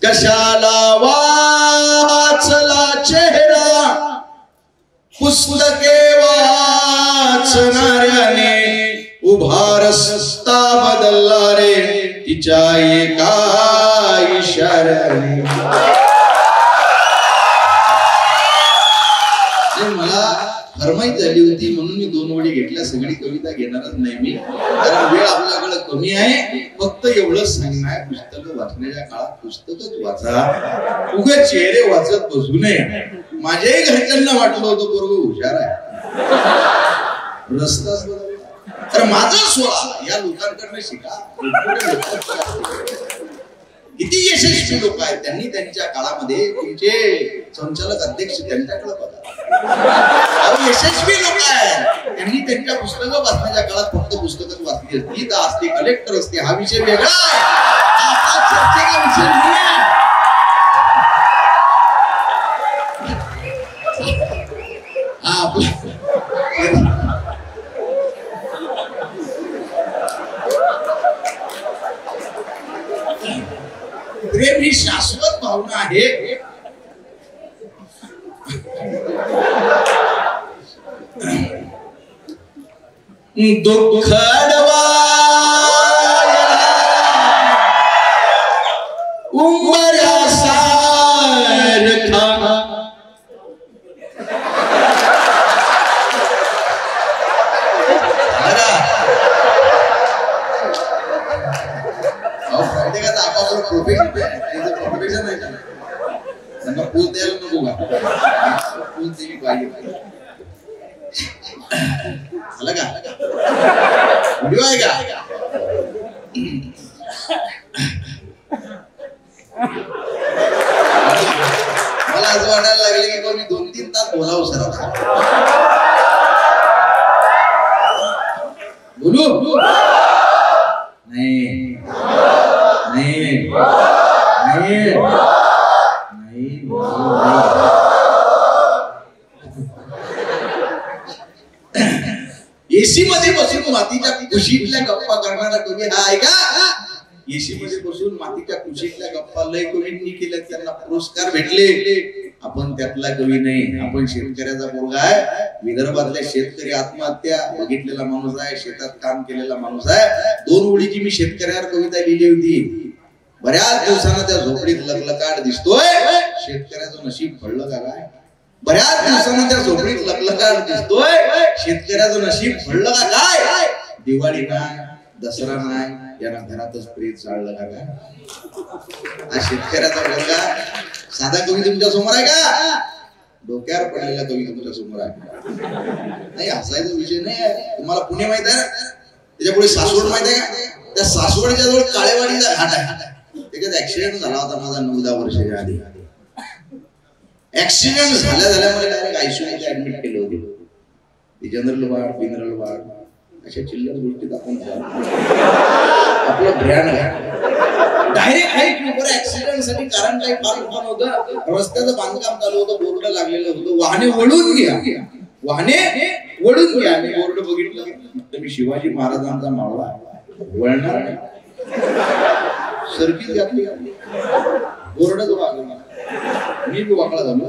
A: कशाला वाचला चेहरा पुस्तके वाचणाऱ्याने, उभा रस्ता बदलला रे तिच्या एका इशाऱ्याने. मला फरमाईत झाली होती म्हणून मी 2 ओळी घेतल्या. सगळी कविता घेणारच नाही मी, कारण वेळ आपल्याकडे कमी आहे. फक्त एवढंच सांगणार, पुस्तकं वाचण्याच्या काळात पुस्तकच वाचा, उगाच चेहरे वाचत बसू नये. माझ्याही घरच्यांना वाटलं होतं पोरगं हुशार आहे, रस्ताच बदलला. तर माझा सोळा या लोकांकडनं शिका. किती यशस्वी लोक आहेत, त्यांनी त्यांच्या काळामध्ये तुमचे संचालक अध्यक्ष त्यांच्याकडे बघा. यशस्वी लोक आहेत, त्यांनी त्यांच्या पुस्तकं वाचण्याच्या काळात फक्त पुस्तकच वाचली असती तर आज ते कलेक्टर असते. हा विषय वेगळा आहे, चर्चेचा विषय नाही. प्रेम ही शाश्वत भावना आहे. दुःख प्रोफेशन आहे त्यांना पूल द्यायला नको का पूल दिली पाहिजे. आला का व्हिडिओ आहे का? मला असं वाटायला लागले की मी 2-3 तास बोलावं सर. बोलू नाही नाही नाही एसी मध्ये बसून मातीच्या कुशीतल्या गप्पा करणारा कवी हा आहे का? एसी मध्ये बसून मातीच्या कुशीतल्या गप्पा लय कवींनी केल्या, त्यांना पुरस्कार भेटले. आपण त्यातला कवी नाही, आपण शेतकऱ्याचा मुलगा आहे. विदर्भातल्या शेतकरी आत्महत्या बघितलेला माणूस आहे, शेतात काम केलेला माणूस आहे. 2 ओळीची मी शेतकऱ्यावर कविता लिहिली होती. बऱ्याच दिवसांना त्या झोपडीत लखलखाट दिसतोय, शेतकऱ्याचं नशीब फळलं का काय? बऱ्याच दिवसांना त्या झोपडीत लखलखाट दिसतोय, शेतकऱ्याचं नशीब फळलं का काय? दिवाळी नाही, दसरा नाही, याला घरातच प्रेत चाललं का काय? हा शेतकऱ्याचा मुलगा साधा कवी तुमच्या समोर आहे का? डोक्यावर पडलेला कवी तुमच्या समोर आहे. नाही, हसायचा विषय नाही. तुम्हाला पुणे माहित आहे, त्याच्या पुढे सासवड माहित आहे का? त्या सासवडच्या जवळ काळेवाडीचा घाट आहे. त्याच्यात ऍक्सिडेंट झाला होता माझा 9-10 वर्षाच्या आधी. ऍक्सिडेंट झाल्या मला डायरेक्ट आयसीयू मध्ये ऍडमिट केले होते. जनरल वार्ड, मिनरल वार्ड अशा चिल्लर गोष्टीत आपण आपलं ब्रँड आहे. डायरेक्ट ऍक्सिडेंट साठी कारण काही फार मोठं नव्हतं. रस्त्याचं बांधकाम चालू होतं, बोर्ड लागलेलं होतं, वाहने वळून घ्या, वाहने वळून घ्या. मी बोर्ड बघितलं तर मी शिवाजी महाराजांचा मावळा वळणार नाही, सर्किट घातली, बोर्डच वागला, मी बी वाकळा झालो.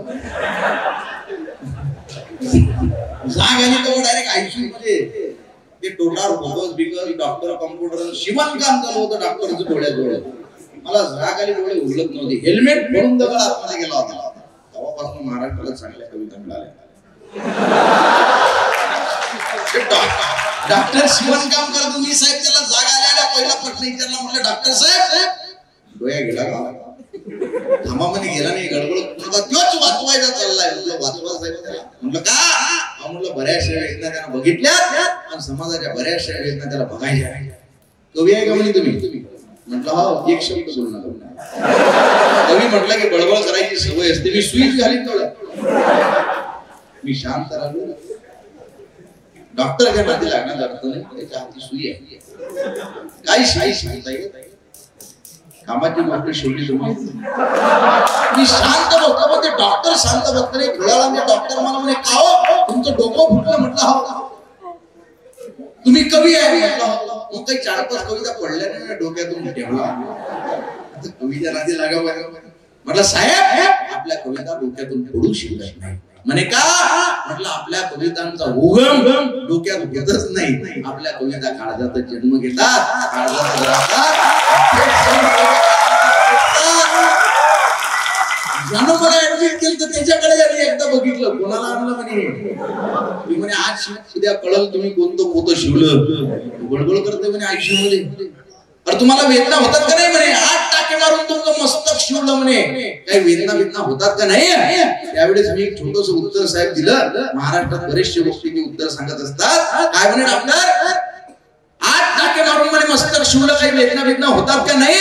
A: जाग आली तर डायरेक्ट आयसीयू मध्ये ते टोटार फोटोज बिकॉज डॉक्टर कॉम्प्युटर शिवण काम चालू होतं डॉक्टरचं डोळ्याजवळ. मला जाग आली, डोळे उघडत नव्हते. हेल्मेट फोडून दगड आतमध्ये गेला होता. तेव्हापासून महाराष्ट्राला चांगल्या कविता मिळाल्या. डॉक्टर शिवण काम करतो मी साहेब, त्याला जाग आल्या पहिला प्रश्न विचारला, म्हटलं डॉक्टर साहेब डोळ्या गेला का? धामामध्ये गेला नाही, गडबड तोच वाचवायचा चाललाय. म्हटलं वाचवा साहेब त्याला. म्हटलं का? म्हटलं बऱ्याचशा वेदना त्यांना बघितल्या आणि समाजाच्या बऱ्याचशा वेदना त्याला बघायच्या. कवी आहे का म्हणे तुम्ही? म्हटलं हो, एक शब्द बोलू नका. कवी म्हटलं की बळबळ करायची सवय असते. मी स्विच घालीन थोडं, मी शांत राहिलो. डॉक्टरच्या नादी लागण्याचा अर्थ नाही, त्याच्या हाती सुई आहे. काही शाही सांगता येत कामाची गोष्ट शेवटी तुम्ही. मी शांत बघतो पण ते डॉक्टर शांत बघतो नाही. थोड्या वेळा डॉक्टर मला म्हणे का हो तुमचं डोकं फुटलं? म्हटलं हो. तुम्ही कवी आहे? म्हटलं मग काही 4-5 कविता पडल्या नाही डोक्यातून ठेवला. कविता नादी लागावं. म्हटलं साहेब आपल्या कविता डोक्यातून फोडू शकत नाही. म्हणे का? म्हटलं आपल्या कवितांचा उगम डोक्यात घेतच नाही. आपल्या कविता काळजात जन्म घेतात, काळजात राहतात. ज्यानं मला ऍडमिट केलं तर त्याच्याकडे एकदा बघितलं, कोणाला आणलं म्हणे. मी म्हणे आज उद्या कळलं तुम्ही कोणतं पोतं शिवलं. बळबळ करते म्हणे आयुष्य मध्ये. अरे तुम्हाला वेदना होतात का नाही म्हणे? 8 टाके मारून तुमचं मस्तक शिवलं म्हणे. काही वेदना होतात का नाही? त्यावेळेस मी एक छोटस उत्तर साहेब दिलं. महाराष्ट्रात बरेचसे गोष्टी उत्तर सांगत असतात. काय म्हणे डॉक्टर? 8 टाके मारून म्हणे मस्तक शिवलं, काही वेदना होतात का नाही?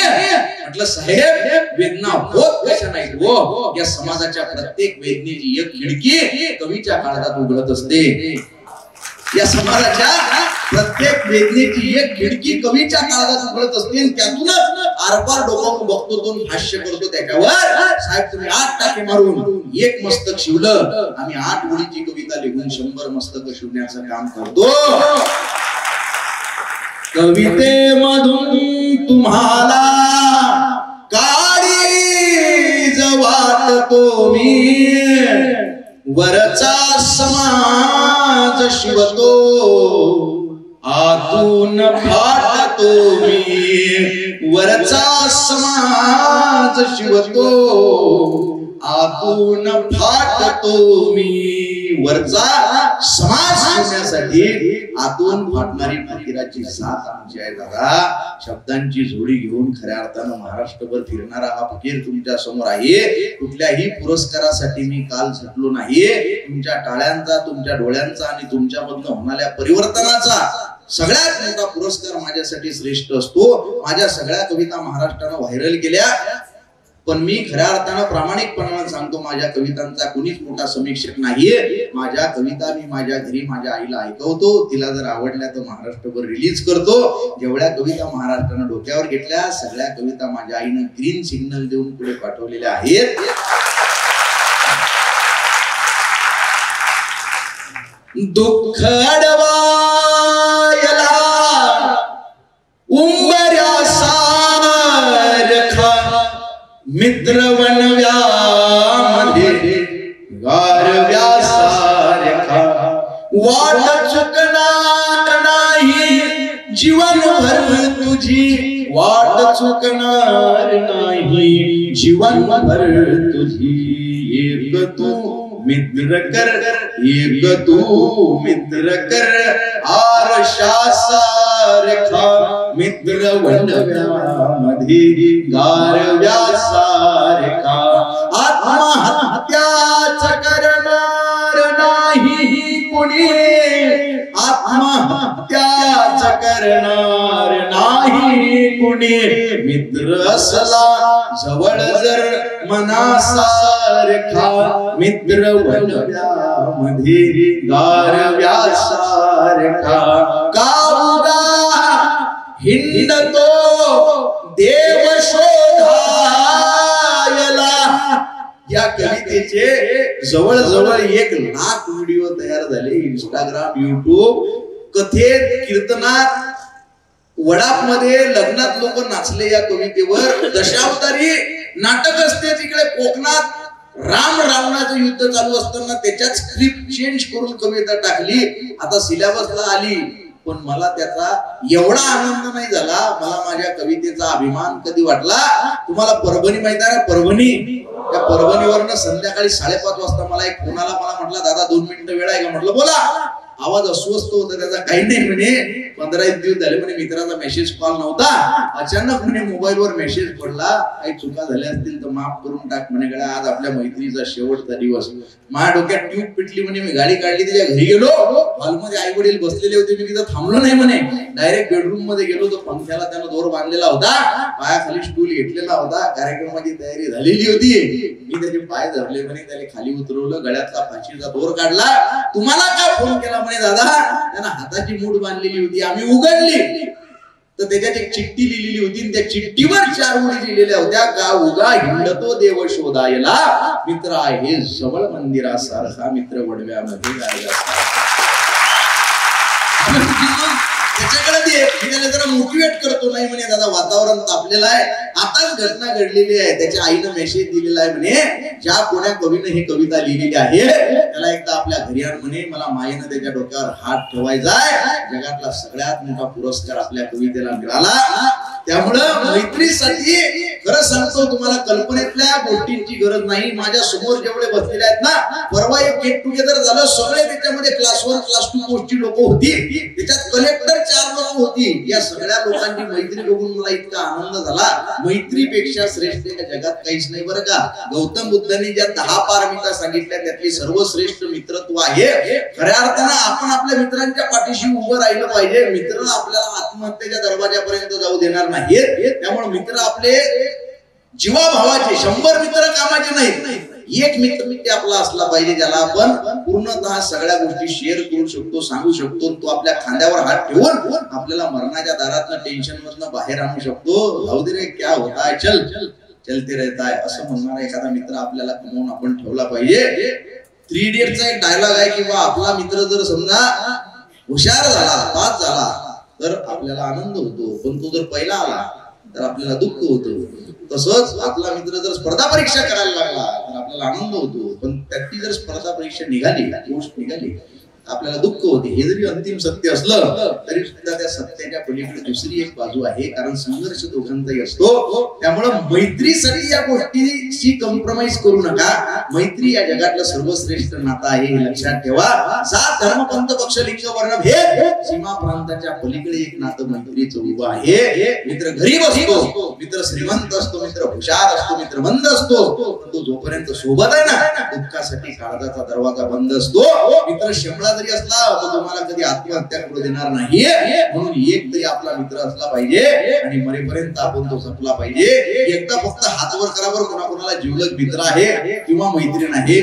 A: म्हटलं साहेब वेदना होत कशा नाही हो, या समाजाच्या प्रत्येक वेदनेची एक खिडकी कवीच्या काळजात उघडत असते. या समाजाच्या प्रत्येक वेदनेची एक खिडकी कवीच्या काळात उघडत असते, त्यातूनच आरपार डोकावून बघतो तो भाष्य करतो त्याच्यावर. साहेब तुम्ही 8 टाके मारून एक मस्तक शिवलं, आम्ही 8 ओळीची कविता लिहून 100 मस्तक शिवण्याचं काम करतो. कवितेमधून तुम्हाला काळीज वाटतो मी, वरचा समाज शिवतो आतून फाटतो मी, वरचा समाज शिवतो आतून फाटतो मी. वरचा समाज शिवण्यासाठी आतून फाटणारी फकीराची साथ आमची आहे दादा. शब्दांची जोडी घेऊन खऱ्या अर्थानं महाराष्ट्रभर फिरणारा हा फकीर तुमच्या समोर आहे. कुठल्याही पुरस्कारासाठी मी काल झटलो नाही. तुमच्या टाळ्यांचा, तुमच्या डोळ्यांचा आणि तुमच्यामधनं होणाऱ्या परिवर्तनाचा सगळ्यात मोठा पुरस्कार माझ्यासाठी श्रेष्ठ असतो. माझ्या सगळ्या कविता महाराष्ट्रानं व्हायरल केल्या, पण मी खऱ्या अर्थानं प्रामाणिकपणाने सांगतो माझ्या कवितांचा कुणीच मोठा समीक्षक नाहीये. माझ्या कविता मी माझ्या घरी माझ्या आईला ऐकवतो, तिला जर आवडल्या तर महाराष्ट्रभर रिलीज करतो. जेवढ्या कविता महाराष्ट्रानं डोक्यावर घेतल्या सगळ्या कविता माझ्या आईनं ग्रीन सिग्नल देऊन पुढे पाठवलेल्या आहेत. दुःख अडवायला उंबऱ्या सारखा मित्र वनव्यामध्ये गारव्या सारखा, वाट चुकणार नाही जीवनभर तुझी, वाट चुकणार नाही जीवनभर तुझी. एक तू मित्र कर, एक तू मित्र कर आरशा सारखा, मित्र वनव्यामध्ये गारव्या सारखा. आत्महत्याच करणार नाही कुणी, आत्महत्याच करणार नाही कुणी. मित्र असला जवळ जर मनासारखा, मित्र वनव्यामध्ये गारव्या सारखा. कावगा हिंडतो देव शोधायला. या कवितेचे जवळजवळ 1 लाख व्हिडिओ तयार झाले. इंस्टाग्राम, युट्यूब, कथेत, कीर्तनात, वडाप मध्ये, लग्नात लोक नाचले या कवितेवर. दशावतारी नाटक असते तिकडे कोकणात, राम रावणाचं युद्ध चालू असताना त्याच्यात स्क्रिप्ट चेंज करून कविता टाकली. आता सिलेबसला आली, पण मला त्याचा एवढा आनंद नाही झाला. मला माझ्या कवितेचा अभिमान कधी वाटला. तुम्हाला परभणी माहिती आहे ना? परभणी, त्या परभणीवरनं संध्याकाळी 5:30 वाजता मला एक फोन आला. मला म्हटलं दादा 2 मिनिटं वेळ आहे का? म्हटलं बोला. आवाज अस्वस्थ होता त्याचा, काही नाही म्हणे. 15 दिवस झाले म्हणे मित्राचा मेसेज कॉल नव्हता. अचानक म्हणे मोबाईलवर मेसेज पडला, काही चुका झाल्या असतील तर माफ करून टाक म्हणे. गड्या आज आपल्या मैत्रीचा शेवटचा दिवस. माझ्या डोक्यात ट्यूब पिटली म्हणे. मी गाडी काढली, त्याच्या घरी गेलो. हॉलमध्ये आई वडील बसलेले होते. मी तिथं थांबलो नाही म्हणे. डायरेक्ट बेडरूम मध्ये गेलो. तो पंख्याला त्यानं दोर बांधलेला होता, पायाखाली स्टूल घेतलेला होता. कार्यक्रमाची तयारी झालेली होती. मी त्याचे पाय धरले म्हणे, त्याला खाली उतरवलं, गळ्यातला फाशीचा दोर काढला. तुम्हाला काय फोन केला म्हणे दादा? त्यांना हाताची मूठ बांधलेली होती. आम्ही उघडली तर त्याच्यात एक चिठ्ठी लिहिलेली होती. त्या चिठ्ठीवर 4 ओळी लिहिलेल्या होत्या. का उगा हिंडतो देव शोधायला, मित्र आहे जवळ मंदिरासारखा, मित्र वडव्यामध्ये गायला. त्याच्याकडे दे, मी त्याला जरा मोटिवेट करतो. नाही म्हणे दादा वातावरण तापलेलं आहे, आताच घटना घडलेली आहे. त्याच्या आईनं मेसेज दिलेला आहे म्हणे, ज्या कोण्या कवीनं ही कविता लिहिलेली आहे त्याला एकदा आपल्या घरी आण म्हणे. मला मायेनं त्याच्या डोक्यावर हात ठेवायचा आहे. जगातला सगळ्यात मोठा पुरस्कार आपल्या कवितेला मिळाला. त्यामुळं मैत्रीसाठी खरं सांगतो तुम्हाला कल्पनेतल्या गोष्टींची गरज नाही. माझ्या समोर जेवढे बसलेले आहेत ना, परवा एक गेट टुगेदर झालं. सगळे त्याच्यामध्ये क्लास 1 क्लास 2 पोस्टची लोक होती. त्याच्यात कलेक्टर 4 लोक होती. या सगळ्या लोकांची मैत्री बघून मला इतका आनंद झाला. मैत्रीपेक्षा श्रेष्ठ या जगात काहीच नाही बरं का. गौतम बुद्धांनी ज्या 10 पारमिता सांगितल्या त्यातली सर्वश्रेष्ठ मित्रत्व आहे. खऱ्या अर्थानं आपण आपल्या मित्रांच्या पाठीशी उभं राहिलं पाहिजे. मित्र आपल्याला आत्महत्येच्या दरवाजापर्यंत जाऊ देणार नाहीत. त्यामुळे मित्र आपले जीवाभावाचे, 100 मित्र कामाचे नाहीत. एक मित्र आपला असला पाहिजे ज्याला आपण पूर्णतः सगळ्या गोष्टी शेअर करू शकतो, सांगू शकतो. तो आपल्या खांद्यावर हात ठेवून आपल्याला मरणाच्या दारातनं टेन्शन मधनं बाहेर आणू शकतो. जाऊ दे रे, क्या होता है, चल चलते रहता है, असं म्हणणारा एखादा मित्र आपल्याला कमवून आपण ठेवला पाहिजे. 3 इडियटचा एक डायलॉग आहे की आपला मित्र जर समजा हुशार झाला, पास झाला तर आपल्याला आनंद होतो, पण तो जर पहिला आला तर आपल्याला दुःख होतं. तसंच आपला मित्र जर स्पर्धा परीक्षा करायला लागला तर आपल्याला आनंद होतो, पण त्याची जर स्पर्धा परीक्षा निघाली, गोष्ट निघाली, आपल्याला दुःख होते. हे जरी अंतिम सत्य असलं तरी सुद्धा त्या सत्याच्या पलीकडे दुसरी एक बाजू आहे, कारण संघर्ष दोघांचाही असतो. त्यामुळं मैत्रीसाठी या गोष्टीची कॉम्प्रोमाइज करू नका. मैत्री या जगातलं सर्वश्रेष्ठ नातं आहे, हे लक्षात ठेवा. जात धर्म पंथ पक्ष लिंग वर्ण भेद सीमा प्रांताच्या पलीकडे एक नातं मैत्रीचं उभं आहे. मित्र गरीब असतो, मित्र श्रीमंत असतो, मित्र हुशार असतो, मित्र मंद असतो, पण तो जोपर्यंत सोबत आहे ना, दुःखासाठी काळजाचा दरवाजा बंद असतो. मित्र शंभर जरी असला तो तुम्हाला कधी आत्महत्या करू देणार नाही. म्हणून एक तरी आपला मित्र असला पाहिजे आणि मरेपर्यंत आपण तो जपला पाहिजे. एकदा फक्त हात वर करा बरं, कोणाकोणाला जीवलग मित्र आहे किंवा मैत्रीण आहे.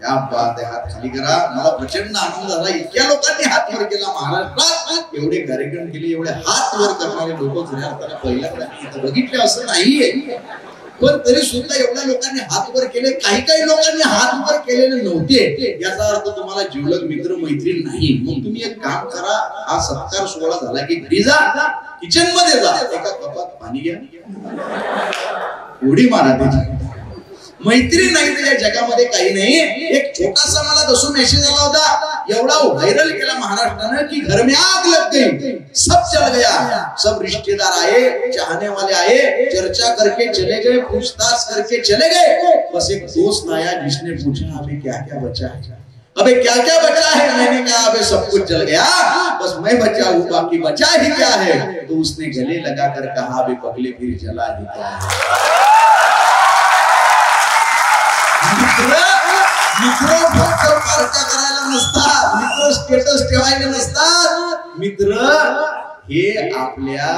A: या बात आहे, हात खाली करा. मला प्रचंड आनंद झाला, इतक्या लोकांनी हात वर केला महाराष्ट्रात. एवढे कार्यक्रम केले, एवढे हात वर करणारे लोक खऱ्या अर्थाने पहिल्यांदा मी इथं बघितले असं नाहीये, पण तरी सुद्धा एवढ्या लोकांनी हात वर केले. काही लोकांनी हात वर केलेले नव्हते, याचा अर्थ तुम्हाला जीवलग मित्र मैत्रीण नाही. मग तुम्ही एक काम करा, हा सत्कार सोहळा झाला की घरी जा, किचन मध्ये जा, एका कपात पाणी घ्या, उडी मारा त्याची. मैत्री नाही तर या जगामध्ये काही नाही. एक छोटासा मला दसो मेसेज आला होता, एवढा व्हायरल केला महाराष्ट्रानं की घर में आग लग गई, सब चल गया, सब रिश्तेदार आए, चाहने वाले आए, चर्चा करके चले गए, पूछताछ करके चले गए. बस एक दोस्त आया जिसने पूछा अभी क्या क्या बचा है, अबे क्या क्या बचा है. मैंने कहा अबे सब कुछ चल गया, बस मैं बचा हूँ, बाकी बचा ही क्या है. तो उसने गले लगाकर कहा अबे पगले फिर जला ही क्या है. मित्र फक्त पार्ट्या करायला नसतात, मित्र स्टेटस ठेवायला नसतात. मित्र हे आपल्या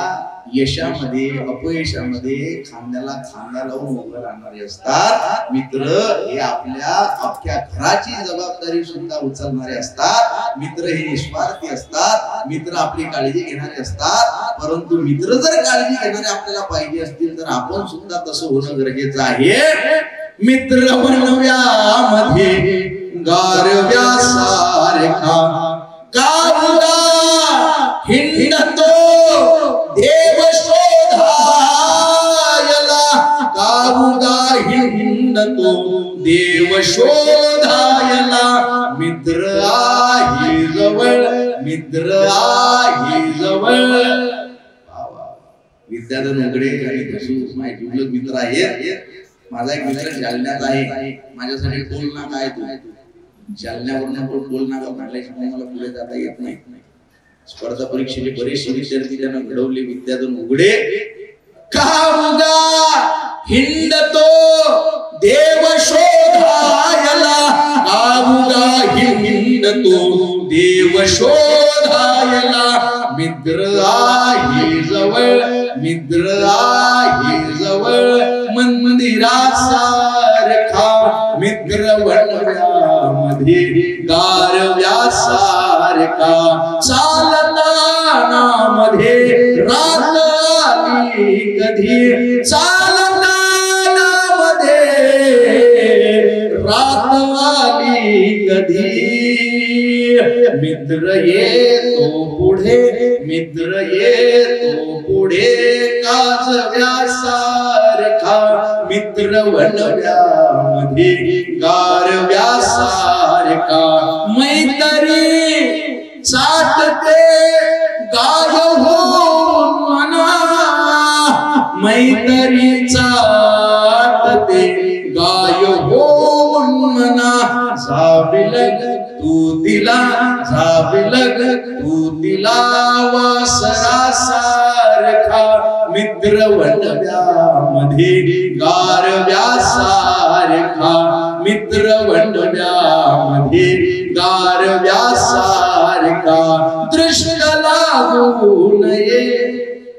A: यशामध्ये अपयशामध्ये खांद्याला खांदा लावून उभं राहणारे असतात. मित्र हे आपल्या अख्ख्या घराची जबाबदारी सुद्धा उचलणारे असतात. मित्र हे निस्वार्थी असतात. मित्र आपली काळजी घेणारे असतात. परंतु मित्र जर काळजी घेणारे आपल्याला पाहिजे असतील तर आपण सुद्धा तसं होणं गरजेचं आहे. मित्र बनव्यामध्ये गारव्यासारखा कावगा हिंडतो देव शोधायला, कावगा हिंडतो देव शोधायला. मित्र आहे जवळ, मित्र आहे जवळ. विद्याधर उघडे आणि दसू माझे जीवलग मित्र आहेत. माझा एक मित्र जालन्यात आहे, माझ्यासाठी बोल ना काय तू जालन्यावरून बोल ना म्हटल्याशिवाय मला पुढे जाता येत नाही. स्पर्धा परीक्षेचे बरेचसे विद्यार्थी त्यांना घडवले. विद्याधर उघडे कावगा हिंडतो देव शोधायला, कावगा हिंडतो देव शोधायला. मित्र आहे जवळ, मित्र आहे जवळ. मंदिरासारखा मित्र वनव्यामध्ये गारव्यासारखा. चालताना मध्ये रात आली कधी, चालताना मध्ये रात आली कधी. मित्र येतो पुढे, मित्र येतो पुढे काजव्यासारखा. मित्र वनव्यामध्ये गारव्यासारखा. मैत्री साठते गाय होऊन मना, मैत्री साठते गाय होऊन मना. जाबिलग तू दिला, जाबिलग तू दिला वासरासारखा. मित्र वनव्यामध्ये गारव्यासारखा. मित्र वनव्यामध्ये गारव्यासारखा. दृष्ट लागू नये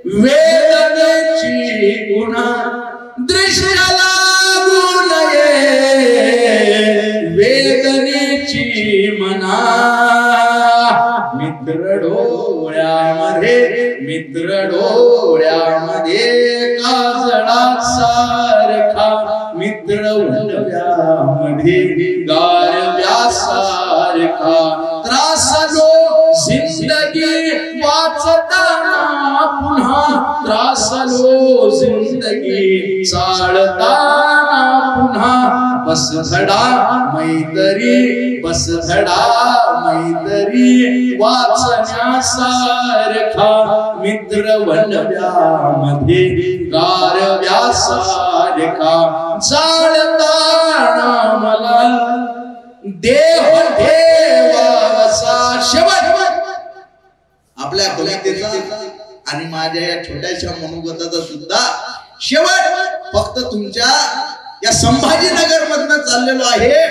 A: वेदनेची गुणा, दृष्ट लागू नये मित्र डोळ्यामध्ये मित्र डोळ्यामध्ये काजळासारखा मित्र वंडव्यामध्ये गारव्यासारखा त्रासलो जिंदगी वाचताना पुन्हा त्रासलो जिंदगी चालताना पुन्हा बस धडा मैत्री बस धडा मैत्री वाचण्यासारखा मित्र वंडव्यामध्ये गारव्यासारखा चालताना मला देव देवाचा शेवट आपल्या कवितेचा आणि माझ्या या छोट्याशा मनोगताचा सुद्धा शेवट फक्त तुमच्या या संभाजीनगर मधनं चाललेलो आहे.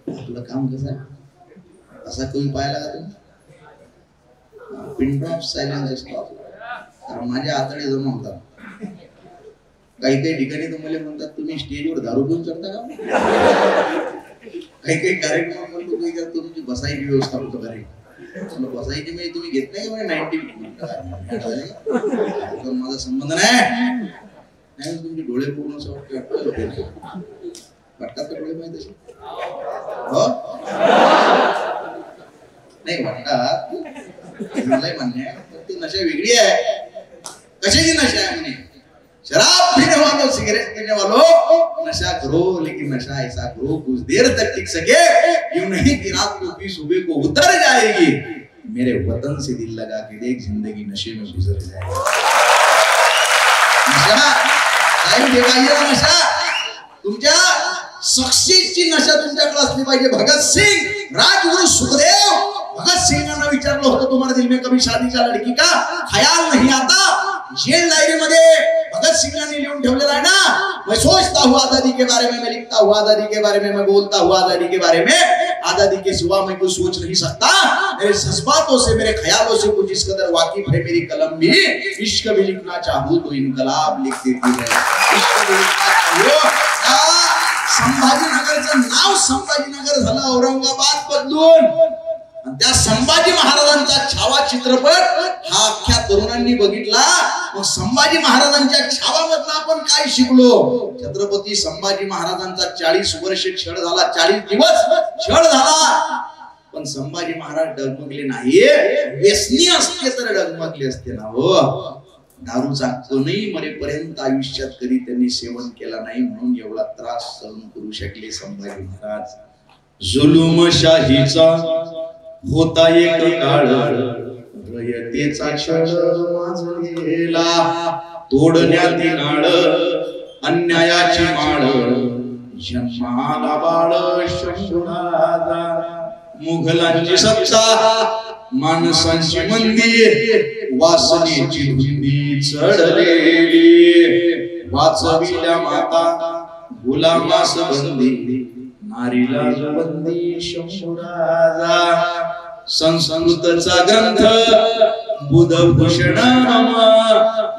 A: आपलं काम कसं आहे असा कवी पाहायला का तुम्ही पिन ड्रॉप सायलेन्स असतो कारण माझ्या आतडे जमा होतात. काही काही ठिकाणी तुम्हाला म्हणतात तुम्ही स्टेजवर दारू पिऊन चढता का. काही काही कार्यक्रम म्हणतो की तुमची बसायची व्यवस्था होतो कार्यक्रम बसायची म्हणजे तुम्ही घेत नाही का 90 माझा संबंध नाही तुमचे डोळे पूर्ण वाटतात का डोळे माहिती हो नाही वाटतात मान्य आहे ती नशा वेगळी आहे. कशाची नशा है म्हणे शराब पीने वालों सिगरेट पीने वालों नशा करो लेकिन नशा ऐसा करो कुछ देर तक टिक सके यूं नहीं कि रात को भी सुबह को उतर जाएगी. मेरे वतन से दिल लगा के देख जिंदगी नशे में गुजर जाएगी. नशा काही देवायला नशा तुमच्या सक्सेसची नशा तुमच्याकडे असली पाहिजे. भगत सिंग राजगुरु सुखदेव भगत सिंगांना विचारलं होतं तुम्हारे दिल में कभी शादी का लड़की का ख्याल नहीं आता. जेल डायरी मध्ये भगत सिंगांनी लिहून ठेवलेला है ना मैं सोचता हूँ आजादी के बारे में मैं लिखता हूँ आजादी के बारे में मैं बोलता हूँ आजादी के बारे में आजादी के सिवा मैं कुछ सोच नहीं सकता. मेरे जज्बातों से मेरे ख्यालों से कुछ इस कदर वाकिफ है मेरी कलम भी. इश्क भी लिखना चाहूँ तो इनकलाब लिख देती है. इश्क भी लिखना चाहूँ संभाजीनगरचं नाव संभाजीनगर झालं औरंगाबाद बदलून त्या संभाजी महाराजांचा छावा चित्रपट हा अख्ख्या तरुणांनी बघितला. मग संभाजी महाराजांच्या छावामधनं आपण काय शिकलो. छत्रपती संभाजी महाराजांचा 40 वर्ष छळ झाला 40 दिवस छळ झाला पण संभाजी महाराज डगमगले नाही. व्यसनी असते तर डगमगले असते ना हो. दारूचा कोणीही मरेपर्यंत आयुष्यात कधी त्यांनी सेवन केला नाही म्हणून एवढा त्रास सहन करू शकले संभाजी महाराज. जुलुमशाहीचा होता एक काळ रयतेचा छळ माजलेला तोडण्यात नाळ अन्यायाची माळ जन्माला बाळ शंभुराजा. मुघलांची सत्ता माणसांची मंदी वासनेची धुंदी चढलेली वाचविल्या माता गुलामास बंदी नारीला बंदी शंभुराजा. संस्कृतचा ग्रंथ बुधभूषण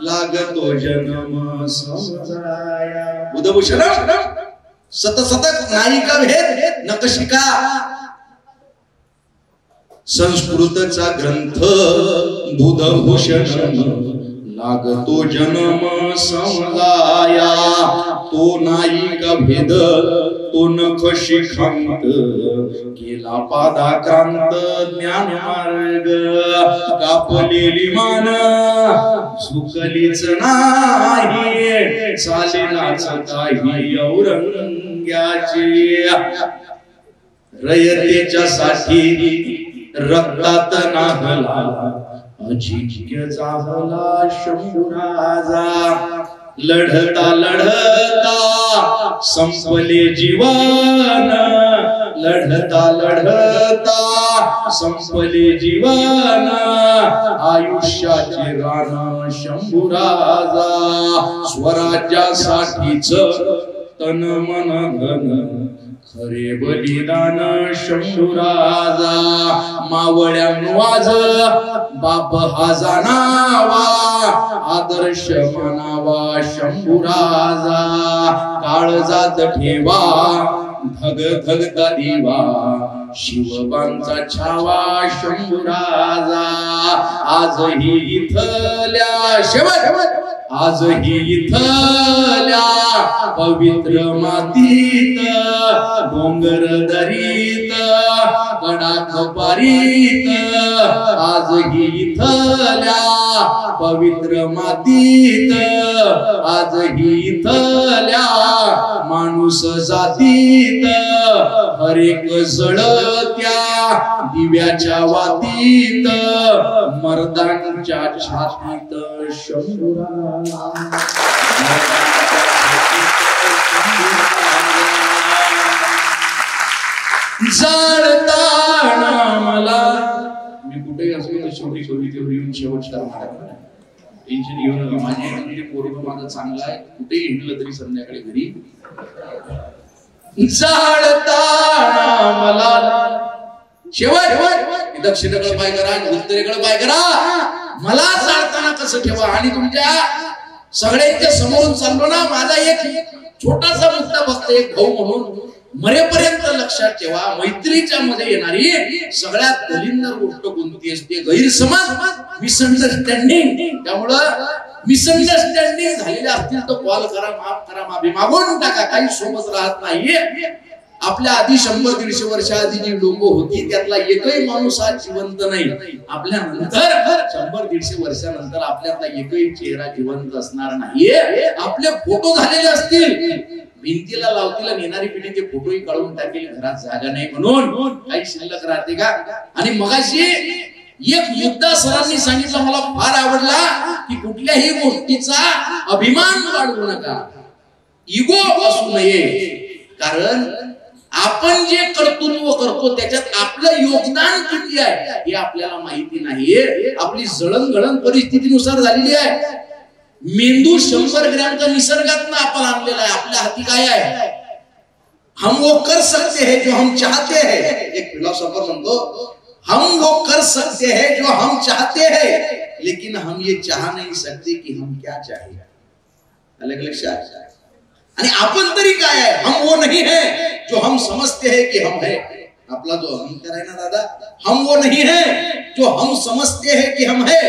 A: लागतो जन्म समजाया. बुधभूषण सतसतत नायिका भेद नकशिका संस्कृतचा ग्रंथ बुधभूषण लागतो जन्म समजाया. तो नायिका भेद तो नखशिखांत केला पादाक्रांत ज्ञान मार्ग. कापलेली मान सुकलीच नाही चालेलाच काही औरंग्याची. रयतेच्या साठी रक्तात नाहला अजिंक्य जाहला शंभुराजा. लढता लढता संपले जीवन लढता लढता संपले जीवन आयुष्याचे रान शंभुराजा. स्वराज्यासाठीच तन मन धन खरे बलिदान शंभूराजा मावळ्यांनो आज बाप हा जाणावा आदर्श मानावा शंभूराजा काळजात ठेवा धग धगता दिवा शिवबांचा छावा शंभूराजा आजही इथल्या शेवट आजही इथल्या पवित्र मातीत डोंगर दरीत कडाक पारीत आजही इथल्या पवित्र मातीत आजही इथल्या माणूस जातीत हरेक जळत्या दिव्याच्या वातीत मर्दांच्या छातीत शंभूराजा जळताना मला मी कुठेही असलो तर शेवटी कवितेवर येऊन शेवट करणार टेन्शन घेऊ नका माझी पोरग माझं चांगलं आहे कुठेही हिंडलं तरी संध्याकाळी घरी जळताना मला शेवट दक्षिणेकडे पाय करा उत्तरेकडे पाय करा मला जाळताना कसं ठेवा आणि तुमच्या सगळ्यांच्या समोरून चाललो ना माझा एक छोटासा मुद्दा फक्त एक भाऊ म्हणून मरेपर्यंत लक्षात ठेवा मैत्रीच्या मध्ये येणारी सगळ्यात दलिंदर गोष्ट कोणती असते गैरसमज मिसअंडरस्टँडिंग त्यामुळं मिसअंडरस्टँडिंग झालेले असतील तर कॉल करा माफ करा माफी मागून टाका काही सोबत राहत नाहीये आपल्या आधी 100-150 वर्षाआधी जी लोक होती त्यातला एकही माणूस आज जिवंत नाही आपल्या नंतर 100-150 वर्षानंतर आपल्यातला एकही चेहरा जिवंत असणार नाहीये आपले फोटो झालेले असतील भिंतीला लावतीला नेणारी पिढी ते फोटोही काढून टाकेल घरात जागा नाही म्हणून काही शिल्लक राहते का आणि मगाशी एक मुद्दा सरांनी सांगितलं मला फार आवडला की कुठल्याही गोष्टीचा अभिमान बाळगू नका इगो असू नये कारण आपण जे कर्तृत्व करतो त्याच्यात आपलं योगदान किती आहे हे आपल्याला माहिती नाहीये आपली जळणघळण परिस्थितीनुसार झालेली आहे मेंदू 100 ग्रॅमचा निसर्गातनं आपण आणलेला आहे आपल्या हाती काय आहे हम वो कर सकते हैं जो हम चाहते हैं एक फिलॉसॉफर म्हणतो हम वो कर सकते हैं जो हम चाहते हैं लेकिन हम ये चाह नहीं सकते कि हम क्या चाहें अलग लक्षात आणि आपण तरी काय आहे हम वो नहीं है जो हम समझते हैं कि हम है आपला जो अहंकार है ना दादा हम वो नहीं है जो हम समझते हैं कि हम है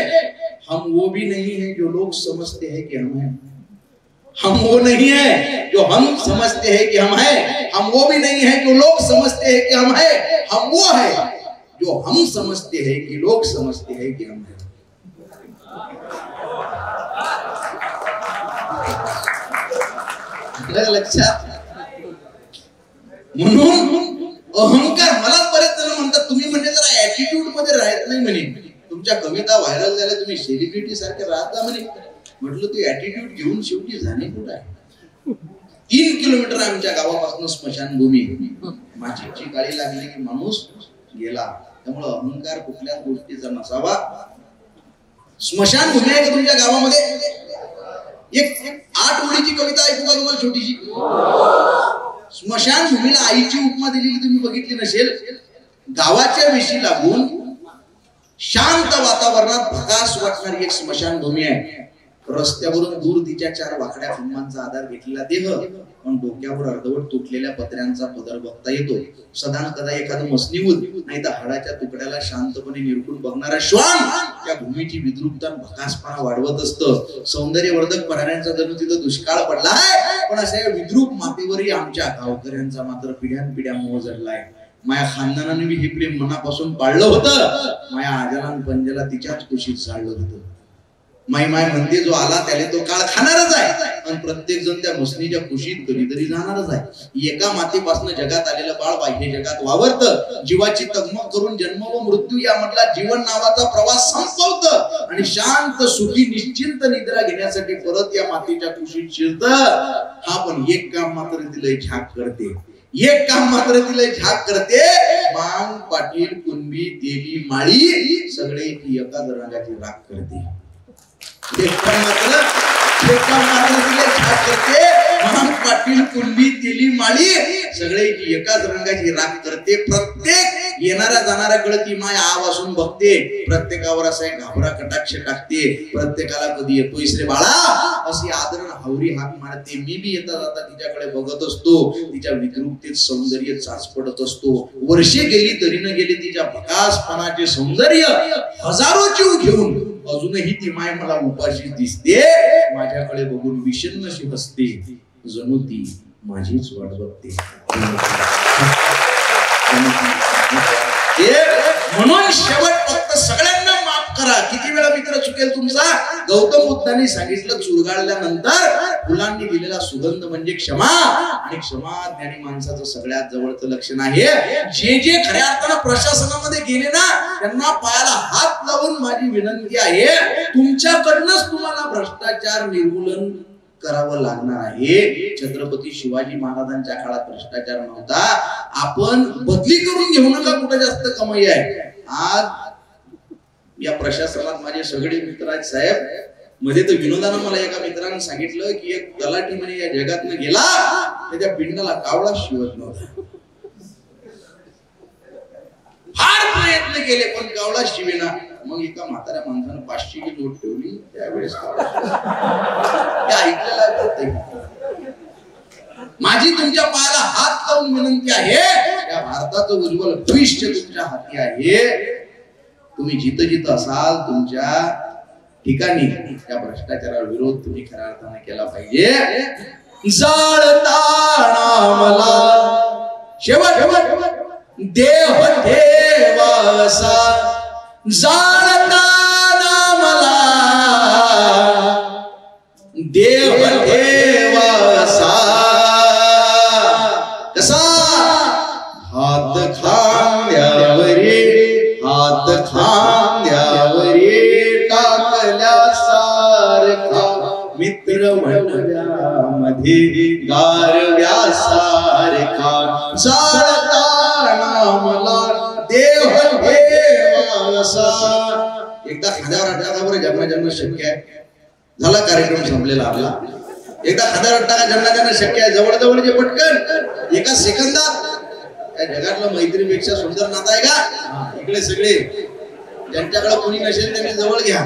A: हम वो भी नहीं है जो लोग समझते हैं कि हम है हम वो नहीं है जो हम समझते हैं कि हम है हम वो भी नहीं है जो लोग समझते हैं कि हम है हम वो है जो हम समझते हैं कि लोग समझते हैं कि हम है लक्षात म्हणून अहंकार मला बरेच जण म्हणतात तुम्ही म्हणजे जरा ऍटिट्यूड मध्ये राहत नाही म्हणे तुमच्या कविता व्हायरल झाल्या तुम्ही सेलिब्रिटी सारखे राहता म्हणे म्हटलं ती ऍटिट्यूड घेऊन शेवटी जाणे कुठं आहे 3 किलोमीटर आमच्या गावापासून स्मशानभूमी माझी गाडी लागली की माणूस गेला त्यामुळे अहंकार कुठल्याच गोष्टीचा नसावा स्मशानभूमी आहे का तुमच्या गावामध्ये एक 8 ओळीची कविता ऐकू का तुम्हाला छोटीशी स्मशानभूमीला आईची उपमा दिलेली तुम्ही बघितली नसेल गावाच्या विशी लागून शांत वातावरणात भकास वाटणारी एक स्मशानभूमी आहे रस्त्यावरून दूर तिच्या 4 वाकड्या कुंभांचा आधार घेतलेला देह पण डोक्यावर अर्धवट तुटलेल्या पत्र्यांचा पदर बघता येतो सदान कदा एखादं मसनीवून नाही तर हाडाच्या तुकड्याला शांतपणे निरखून बघणारा श्वान त्या भूमीची विद्रुपता भकासपणा वाढवत असतं सौंदर्यवर्धक प्राण्यांचा जणू तिथं दुष्काळ पडलाय पण अशा विद्रूप मातेवरही आमच्या गावकऱ्यांचा मात्र पिढ्यानपिढ्या मोह जडलाय माझ्या खानदानाने मी हे प्रेम मनापासून पाळलं होतं माझ्या आजारान पंजाला तिच्याच कुशीत जाळलं होतं माई माय म्हणते जो आला त्याने तो काळ खाणारच आहे आणि प्रत्येक जण त्या मसनीच्या कुशीत कधीतरी जाणारच आहे एका मातेपासून जगात आलेलं बाळ बाह्य जगात वावरतं जीवाची तगमग करून जन्म व मृत्यू यामधला जीवन नावाचा प्रवास संपवतं आणि शांत सुखी निश्चिंत निद्रा घेण्यासाठी परत या मातेच्या कुशीत शिरतं हा पण एक काम मात्र तिला झाक करते एक काम मात्र तिला झाक करते मांग पाटील कुणबी तेली माळी सगळे ती एकाच रंगाची राख करते मात्र तिला झाक करते मांग पाटील पाटील कुल्ली तेली माळी सगळ्याची एकाच रंगाची राख करते. प्रत्येक येणाऱ्या जाणाऱ्याकडे ती माय आवासून बघते. प्रत्येकावर असा एक घाबरा कटाक्ष टाकते. प्रत्येकाला कधी येतोयस रे बाळा अशी आदरण हावरी हाक मारते. मी बी येता जाता तिच्याकडे बघत असतो. तिच्या विकृतीत सौंदर्य चाच पडत असतो. वर्षे गेली तरी न गेली तिच्या प्रकाशपणाचे सौंदर्य हजारो जीव घेऊन अजूनही ती माय मला उपाशी दिसते. माझ्याकडे बघून विषण्णशी हसते. जणू ती माझीच वाट बघते. म्हणून शेवट फक्त सगळ्यांना माफ करा. किती वेळा मित्र चुकेल तुमचा. गौतम बुद्धांनी सांगितलं चुरगाळल्यानंतर फुलांनी दिलेला सुगंध म्हणजे क्षमा. आणि क्षमा ज्ञानी माणसाचं सगळ्यात जवळचं लक्षण आहे. जे जे खऱ्या अर्थानं प्रशासनामध्ये गेले ना त्यांना पायाला हात लावून माझी विनंती आहे तुमच्याकडनंच तुम्हाला भ्रष्टाचार निर्मूलन करावं लागणार आहे. छत्रपती शिवाजी महाराजांच्या काळात भ्रष्टाचार नव्हता. आपण बदली करून घेऊ नका कुठे जास्त कमाई आहे. आज या प्रशासनात माझे सगळे मित्र आहेत साहेब. मध्ये तर विनोदानं मला एका मित्रानं सांगितलं की एक तलाठी म्हणे या जगातनं गेला त्याच्या पिंडाला कावळा शिवत नव्हता. फार प्रयत्न केले पण कावळा शिवेना. मग एका म्हाताऱ्या माणसानं 500 ची नोट ठेवली. त्यावेळेस माझी तुमच्या पायाला हात लावून विनंती आहे. या भारताचं उज्ज्वल भविष्य तुमच्या हाती आहे. तुम्ही जिथं जिथं असाल तुमच्या ठिकाणी त्या भ्रष्टाचारावर विरोध तुम्ही खऱ्या अर्थाने केला पाहिजे. जाळताना मला शेवट देव ठेवासा. जाळताना मला देव ठेवासा. कसा हात खांद्यावरी हात खांद्यावरी टाकल्या सारखा मित्र म्हणव्यामध्ये गारव्यासारखा. जाळताना मला देव ठेवासा. एकदा खांद्यावर टाका बरं जन्म जन्म शक्य आहे. झाला कार्यक्रम संपलेला आपला. एकदा खांद्यावर टाका जन्म जन्म शक्य आहे. जवळ जवळ जे पटकन एका सेकंदात. या जगातलं मैत्रीपेक्षा सुंदर नातं आहे का. इकडे सगळे ज्यांच्याकडे कोणी नसेल त्यांनी जवळ घ्या.